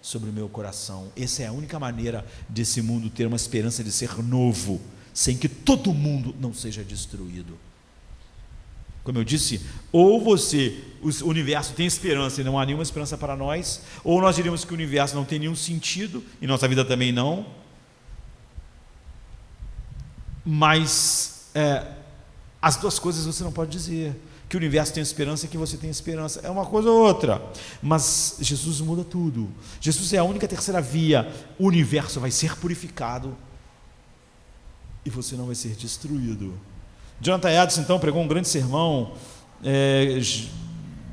sobre o meu coração. Essa é a única maneira desse mundo ter uma esperança de ser novo, sem que todo mundo não seja destruído. Como eu disse, ou o universo tem esperança e não há nenhuma esperança para nós, ou nós diríamos que o universo não tem nenhum sentido, e nossa vida também não. Mas as duas coisas você não pode dizer. Que o universo tem esperança e que você tem esperança, é uma coisa ou outra. Mas Jesus muda tudo. Jesus é a única terceira via. O universo vai ser purificado e você não vai ser destruído. Jonathan Edwards então pregou um grande sermão,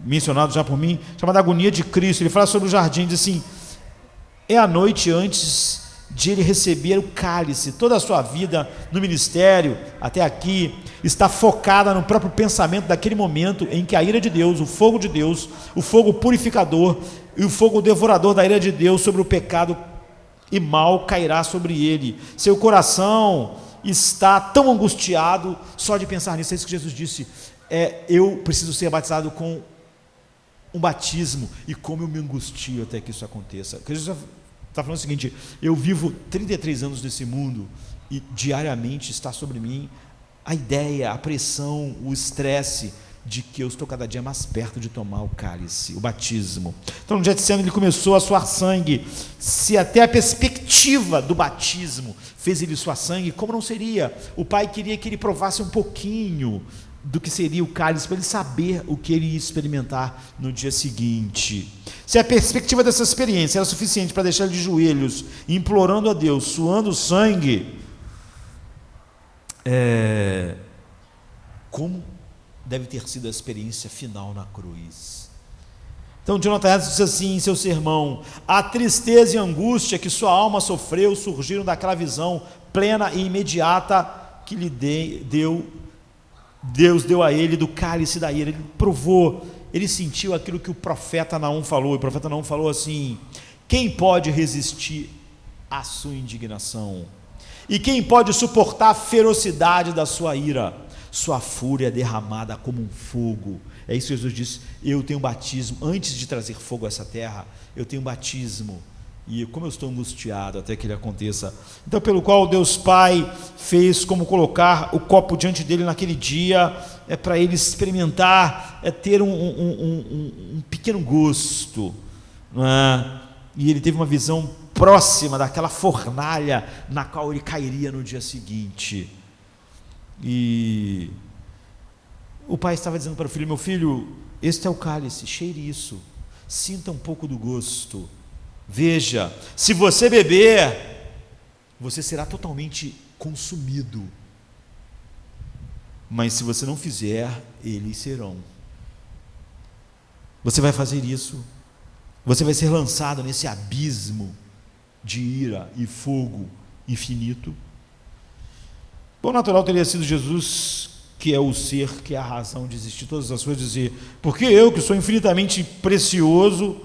mencionado já por mim, chamado Agonia de Cristo. Ele fala sobre o jardim, diz assim: é a noite antes de ele receber o cálice. Toda a sua vida no ministério até aqui está focada no próprio pensamento daquele momento em que a ira de Deus, o fogo purificador e o fogo devorador da ira de Deus sobre o pecado e mal cairá sobre ele. Seu coração está tão angustiado só de pensar nisso. É isso que Jesus disse: eu preciso ser batizado com um batismo, e como eu me angustio até que isso aconteça. Jesus está falando o seguinte: eu vivo 33 anos nesse mundo e diariamente está sobre mim a ideia, a pressão, o estresse de que eu estou cada dia mais perto de tomar o cálice, o batismo. Então no Getsemane ele começou a suar sangue. Se até a perspectiva do batismo fez ele suar sangue, como não seria? O Pai queria que ele provasse um pouquinho do que seria o cálice, para ele saber o que ele ia experimentar no dia seguinte. Se a perspectiva dessa experiência era suficiente para deixar ele de joelhos, implorando a Deus, suando sangue, como deve ter sido a experiência final na cruz. Então Jonathan Edwards disse assim em seu sermão: a tristeza e angústia que sua alma sofreu surgiram daquela visão plena e imediata que lhe Deus deu a ele do cálice da ira. Ele provou, ele sentiu aquilo que o profeta Naum falou. O profeta Naum falou assim: quem pode resistir à sua indignação? E quem pode suportar a ferocidade da sua ira? Sua fúria é derramada como um fogo. É isso que Jesus disse: eu tenho batismo, antes de trazer fogo a essa terra, eu tenho batismo, e como eu estou angustiado até que ele aconteça. Então, pelo qual Deus Pai fez como colocar o copo diante dele naquele dia, para ele experimentar, ter um pequeno gosto, não é? E ele teve uma visão próxima daquela fornalha na qual ele cairia no dia seguinte. E o pai estava dizendo para o filho: meu filho, este é o cálice, cheire isso, sinta um pouco do gosto, veja, se você beber, você será totalmente consumido, mas se você não fizer, eles serão. Você vai fazer isso, você vai ser lançado nesse abismo de ira e fogo infinito. Bom, natural teria sido Jesus, que é o ser, que é a razão de existir todas as coisas, dizer: porque eu, que sou infinitamente precioso,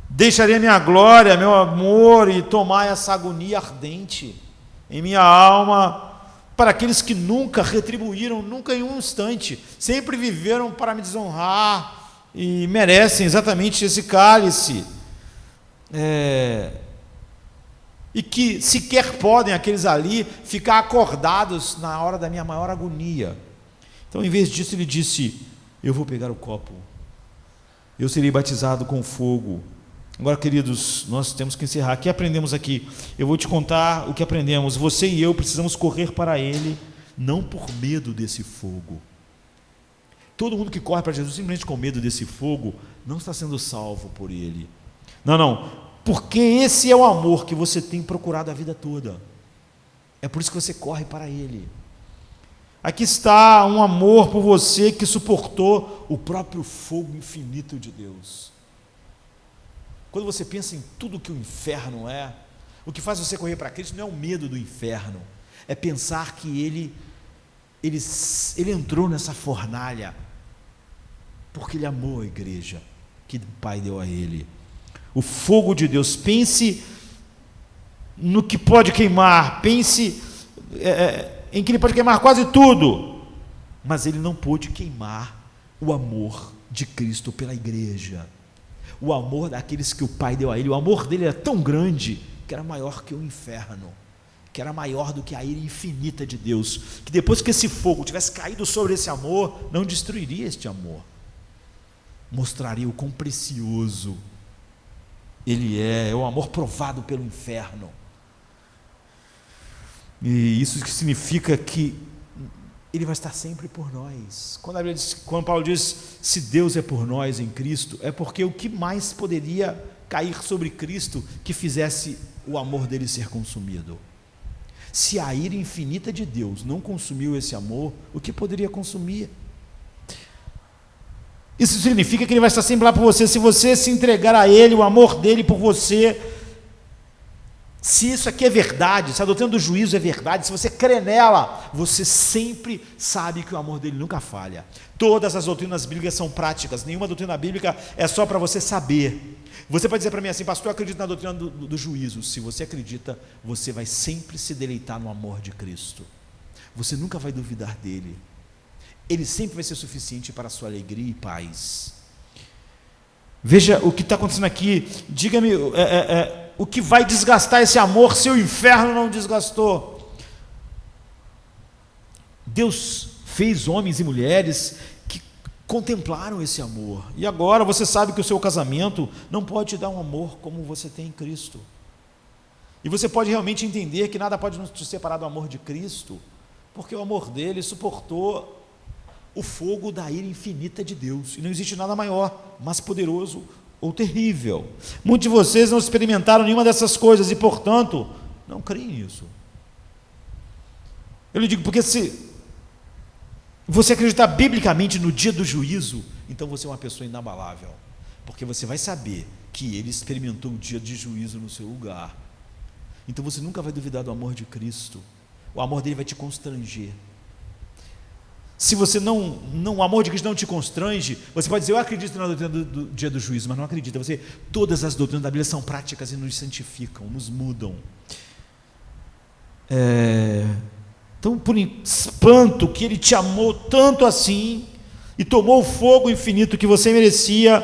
deixaria minha glória, meu amor, e tomar essa agonia ardente em minha alma, para aqueles que nunca retribuíram, nunca em um instante, sempre viveram para me desonrar, e merecem exatamente esse cálice, e que sequer podem aqueles ali ficar acordados na hora da minha maior agonia. Então, em vez disso, ele disse: eu vou pegar o copo, eu serei batizado com fogo. Agora, queridos, nós temos que encerrar. O que aprendemos aqui? Eu vou te contar o que aprendemos. Você e eu precisamos correr para ele, não por medo desse fogo. Todo mundo que corre para Jesus simplesmente com medo desse fogo não está sendo salvo por ele. Não, porque esse é o amor que você tem procurado a vida toda. É por isso que você corre para ele. Aqui está um amor por você que suportou o próprio fogo infinito de Deus. Quando você pensa em tudo que o inferno é, o que faz você correr para Cristo não é o medo do inferno, é pensar que ele entrou nessa fornalha porque ele amou a igreja que o Pai deu a ele. O fogo de Deus, pense no que pode queimar, pense em que ele pode queimar quase tudo, mas ele não pôde queimar o amor de Cristo pela igreja, o amor daqueles que o Pai deu a ele. O amor dele era tão grande que era maior que o inferno, que era maior do que a ira infinita de Deus, que depois que esse fogo tivesse caído sobre esse amor, não destruiria este amor, mostraria o quão precioso ele é o amor provado pelo inferno. E isso significa que ele vai estar sempre por nós. Quando Paulo diz: se Deus é por nós em Cristo, é porque o que mais poderia cair sobre Cristo que fizesse o amor dele ser consumido? Se a ira infinita de Deus não consumiu esse amor, o que poderia consumir? Isso significa que ele vai estar sempre lá por você. Se você se entregar a ele, o amor dele por você, se isso aqui é verdade, se a doutrina do juízo é verdade, se você crê nela, você sempre sabe que o amor dele nunca falha. Todas as doutrinas bíblicas são práticas, nenhuma doutrina bíblica é só para você saber. Você pode dizer para mim assim: pastor, eu acredito na doutrina do juízo. Se você acredita, você vai sempre se deleitar no amor de Cristo, você nunca vai duvidar dele. Ele sempre vai ser suficiente para a sua alegria e paz. Veja o que está acontecendo aqui. Diga-me o que vai desgastar esse amor se o inferno não desgastou. Deus fez homens e mulheres que contemplaram esse amor. E agora você sabe que o seu casamento não pode te dar um amor como você tem em Cristo. E você pode realmente entender que nada pode te separar do amor de Cristo, porque o amor dele suportou o fogo da ira infinita de Deus. E não existe nada maior, mais poderoso ou terrível. Muitos de vocês não experimentaram nenhuma dessas coisas e, portanto, não creem nisso. Eu lhe digo, porque se você acreditar biblicamente no dia do juízo, então você é uma pessoa inabalável, porque você vai saber que ele experimentou o dia de juízo no seu lugar. Então você nunca vai duvidar do amor de Cristo. O amor dele vai te constranger. Se você o amor de Cristo não te constrange, você pode dizer, eu acredito na doutrina do dia do juízo, mas não acredita. Todas as doutrinas da Bíblia são práticas e nos santificam, nos mudam. Então, por espanto que ele te amou tanto assim, e tomou o fogo infinito que você merecia,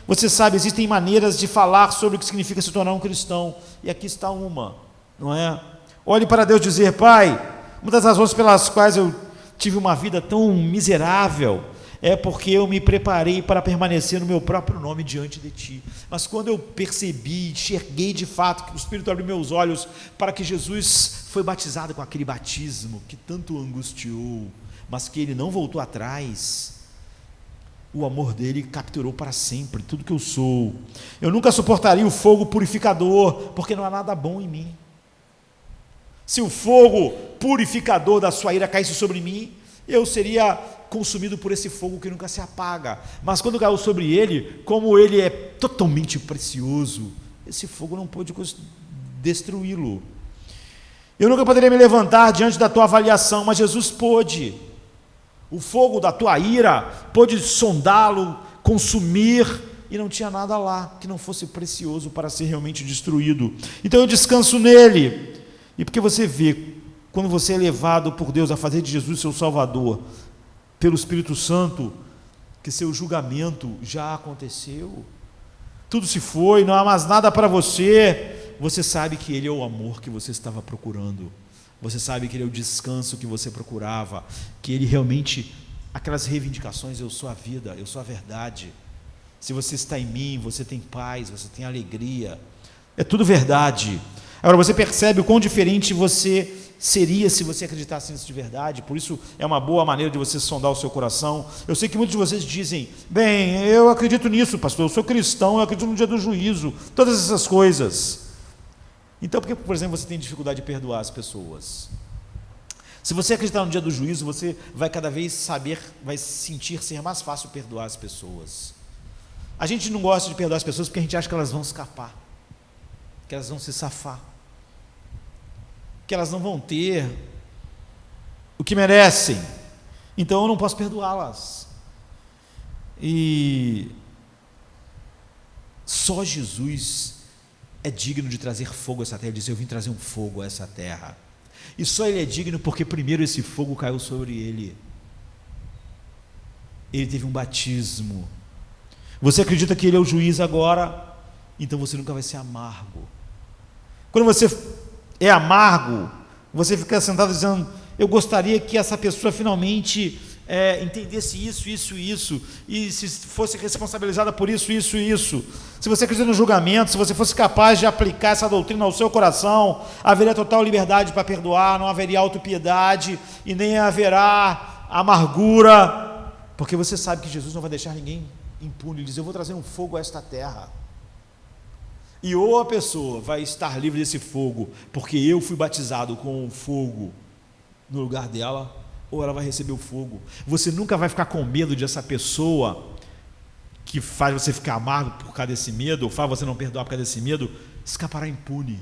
você sabe, existem maneiras de falar sobre o que significa se tornar um cristão, e aqui está uma, não é? Olhe para Deus e dizer, Pai, uma das razões pelas quais eu tive uma vida tão miserável é porque eu me preparei para permanecer no meu próprio nome diante de Ti. Mas quando eu percebi, enxerguei de fato que o Espírito abriu meus olhos para que Jesus foi batizado com aquele batismo que tanto angustiou, mas que Ele não voltou atrás, o amor dele capturou para sempre tudo que eu sou. Eu nunca suportaria o fogo purificador, porque não há nada bom em mim. Se o fogo purificador da sua ira caísse sobre mim, eu seria consumido por esse fogo que nunca se apaga. Mas quando caiu sobre ele, como ele é totalmente precioso, esse fogo não pôde destruí-lo. Eu nunca poderia me levantar diante da tua avaliação, mas Jesus pôde. O fogo da tua ira pôde sondá-lo, consumir, e não tinha nada lá que não fosse precioso para ser realmente destruído. Então eu descanso nele. E porque você vê, quando você é levado por Deus a fazer de Jesus seu Salvador, pelo Espírito Santo, que seu julgamento já aconteceu, tudo se foi, não há mais nada para você, você sabe que Ele é o amor que você estava procurando, você sabe que Ele é o descanso que você procurava, que Ele realmente, aquelas reivindicações, eu sou a vida, eu sou a verdade, se você está em mim, você tem paz, você tem alegria, é tudo verdade. Agora você percebe o quão diferente você seria se você acreditasse nisso de verdade. Por isso é uma boa maneira de você sondar o seu coração. Eu sei que muitos de vocês dizem, bem, eu acredito nisso, pastor, eu sou cristão, eu acredito no dia do juízo, todas essas coisas. Então por que, por exemplo, você tem dificuldade de perdoar as pessoas? Se você acreditar no dia do juízo, você vai cada vez vai sentir ser mais fácil perdoar as pessoas. A gente não gosta de perdoar as pessoas porque a gente acha que elas vão escapar, que elas vão se safar, que elas não vão ter o que merecem, então eu não posso perdoá-las. E só Jesus é digno de trazer fogo a essa terra. Ele diz, eu vim trazer um fogo a essa terra, e só Ele é digno porque primeiro esse fogo caiu sobre Ele. Ele teve um batismo. Você acredita que Ele é o juiz agora? Então você nunca vai ser amargo. Quando você é amargo, você fica sentado dizendo, eu gostaria que essa pessoa finalmente entendesse isso, e se fosse responsabilizada por isso. Se você acredita no julgamento, se você fosse capaz de aplicar essa doutrina ao seu coração, haveria total liberdade para perdoar, não haveria autopiedade, e nem haverá amargura, porque você sabe que Jesus não vai deixar ninguém impune. Ele diz, eu vou trazer um fogo a esta terra. E ou a pessoa vai estar livre desse fogo, porque eu fui batizado com o fogo no lugar dela, ou ela vai receber o fogo. Você nunca vai ficar com medo de essa pessoa que faz você ficar amargo por causa desse medo, ou faz você não perdoar por causa desse medo, escapará impune.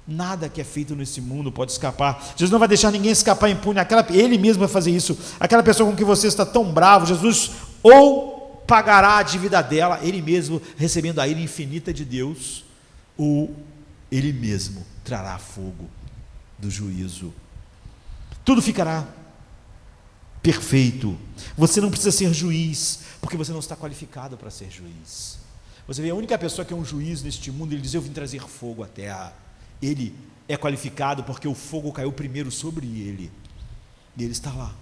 Nada que é feito nesse mundo pode escapar. Jesus não vai deixar ninguém escapar impune. Ele mesmo vai fazer isso. Aquela pessoa com que você está tão bravo, Jesus ou pagará a dívida dela, Ele mesmo recebendo a ira infinita de Deus, ou Ele mesmo trará fogo do juízo. Tudo ficará perfeito. Você não precisa ser juiz, porque você não está qualificado para ser juiz. Você vê, a única pessoa que é um juiz neste mundo, ele diz, eu vim trazer fogo à terra. Ele é qualificado porque o fogo caiu primeiro sobre ele, e ele está lá.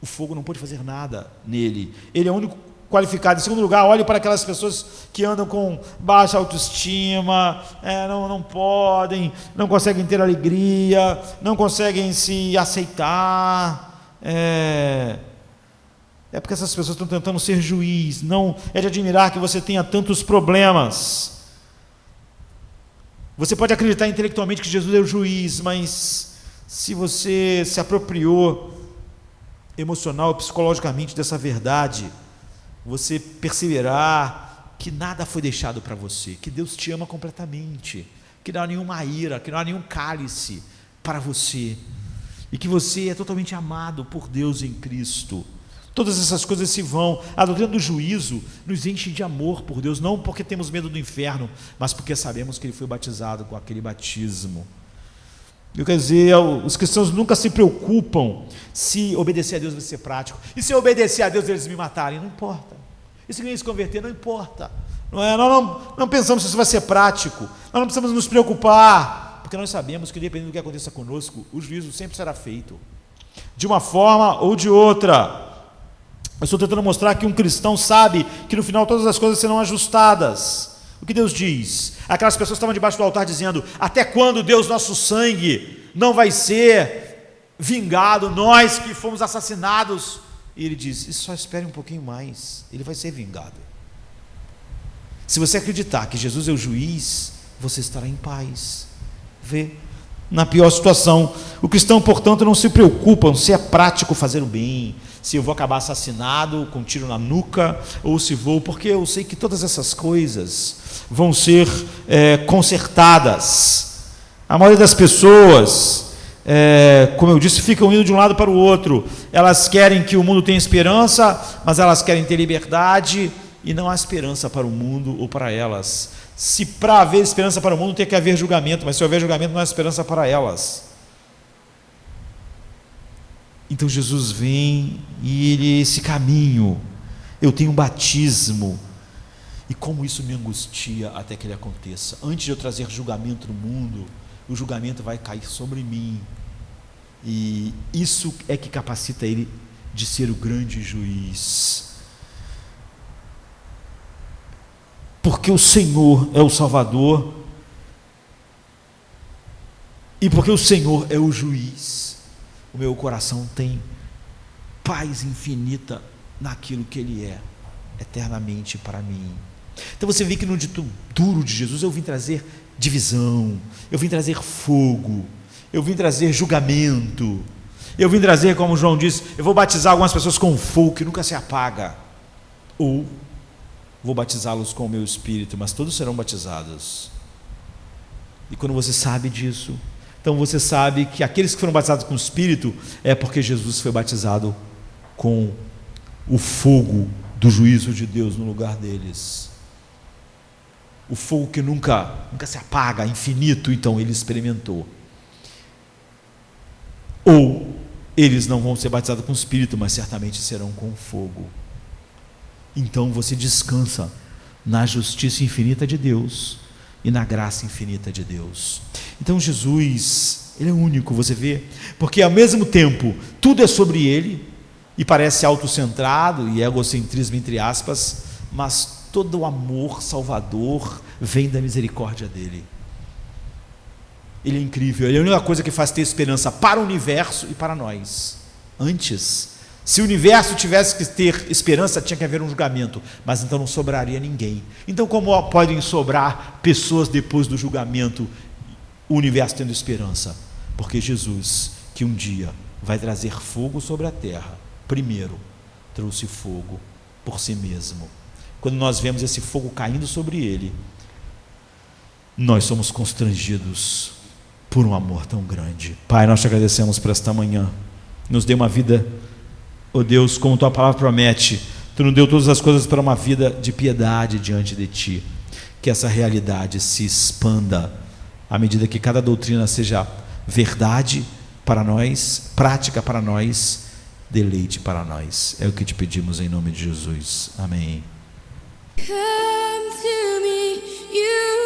O fogo não pôde fazer nada nele. Ele é o único qualificado. Em segundo lugar, olhe para aquelas pessoas que andam com baixa autoestima, não podem, não conseguem ter alegria, não conseguem se aceitar. Porque essas pessoas estão tentando ser juiz. Não é de admirar que você tenha tantos problemas. Você pode acreditar intelectualmente que Jesus é o juiz, mas se você se apropriou emocional, psicologicamente dessa verdade, você perceberá que nada foi deixado para você, que Deus te ama completamente, que não há nenhuma ira, que não há nenhum cálice para você, e que você é totalmente amado por Deus em Cristo. Todas essas coisas se vão. A doutrina do juízo nos enche de amor por Deus, não porque temos medo do inferno, mas porque sabemos que Ele foi batizado com aquele batismo. Eu quero dizer, os cristãos nunca se preocupam se obedecer a Deus vai ser prático. E se eu obedecer a Deus eles me matarem? Não importa. E se ninguém se converter? Não importa. Nós não pensamos se isso vai ser prático. Nós não precisamos nos preocupar, porque nós sabemos que, dependendo do que aconteça conosco, o juízo sempre será feito, de uma forma ou de outra. Eu estou tentando mostrar que um cristão sabe que no final todas as coisas serão ajustadas. O que Deus diz? Aquelas pessoas estavam debaixo do altar dizendo: até quando, Deus, nosso sangue não vai ser vingado, nós que fomos assassinados? E Ele diz: só espere um pouquinho mais, Ele vai ser vingado. Se você acreditar que Jesus é o juiz, você estará em paz. Vê? Na pior situação, o cristão, portanto, não se preocupa se é prático fazer o bem, se eu vou acabar assassinado com um tiro na nuca, ou se vou, porque eu sei que todas essas coisas vão ser consertadas. A maioria das pessoas, como eu disse, ficam indo de um lado para o outro. Elas querem que o mundo tenha esperança, mas elas querem ter liberdade, e não há esperança para o mundo ou para elas. Se para haver esperança para o mundo tem que haver julgamento, mas se houver julgamento não há esperança para elas. Então Jesus vem e Ele, esse caminho, eu tenho um batismo, e como isso me angustia até que ele aconteça. Antes de eu trazer julgamento no mundo, o julgamento vai cair sobre mim, e isso é que capacita Ele de ser o grande juiz, porque o Senhor é o Salvador, e porque o Senhor é o juiz, o meu coração tem paz infinita naquilo que Ele é, eternamente para mim. Então você vê que no dito duro de Jesus, eu vim trazer divisão, eu vim trazer fogo, eu vim trazer julgamento, eu vim trazer, como João disse, eu vou batizar algumas pessoas com fogo que nunca se apaga, ou vou batizá-los com o meu Espírito, mas todos serão batizados. E quando você sabe disso, então você sabe que aqueles que foram batizados com o Espírito é porque Jesus foi batizado com o fogo do juízo de Deus no lugar deles. O fogo que nunca se apaga, infinito, então ele experimentou. Ou eles não vão ser batizados com o Espírito, mas certamente serão com fogo. Então você descansa na justiça infinita de Deus e na graça infinita de Deus. Então Jesus, Ele é único, você vê, porque ao mesmo tempo tudo é sobre Ele, e parece autocentrado e egocentrismo entre aspas, mas todo o amor salvador vem da misericórdia dEle. Ele é incrível, Ele é a única coisa que faz ter esperança para o universo e para nós. Antes, se o universo tivesse que ter esperança, tinha que haver um julgamento, mas então não sobraria ninguém. Então como podem sobrar pessoas depois do julgamento, o universo tendo esperança? Porque Jesus, que um dia vai trazer fogo sobre a terra, primeiro trouxe fogo por si mesmo. Quando nós vemos esse fogo caindo sobre Ele, nós somos constrangidos por um amor tão grande. Pai, nós te agradecemos por esta manhã, nos dê uma vida, ó Deus, como Tua palavra promete, Tu nos deu todas as coisas para uma vida de piedade diante de Ti, que essa realidade se expanda, à medida que cada doutrina seja verdade para nós, prática para nós, deleite para nós, é o que te pedimos em nome de Jesus, amém. Come to me, you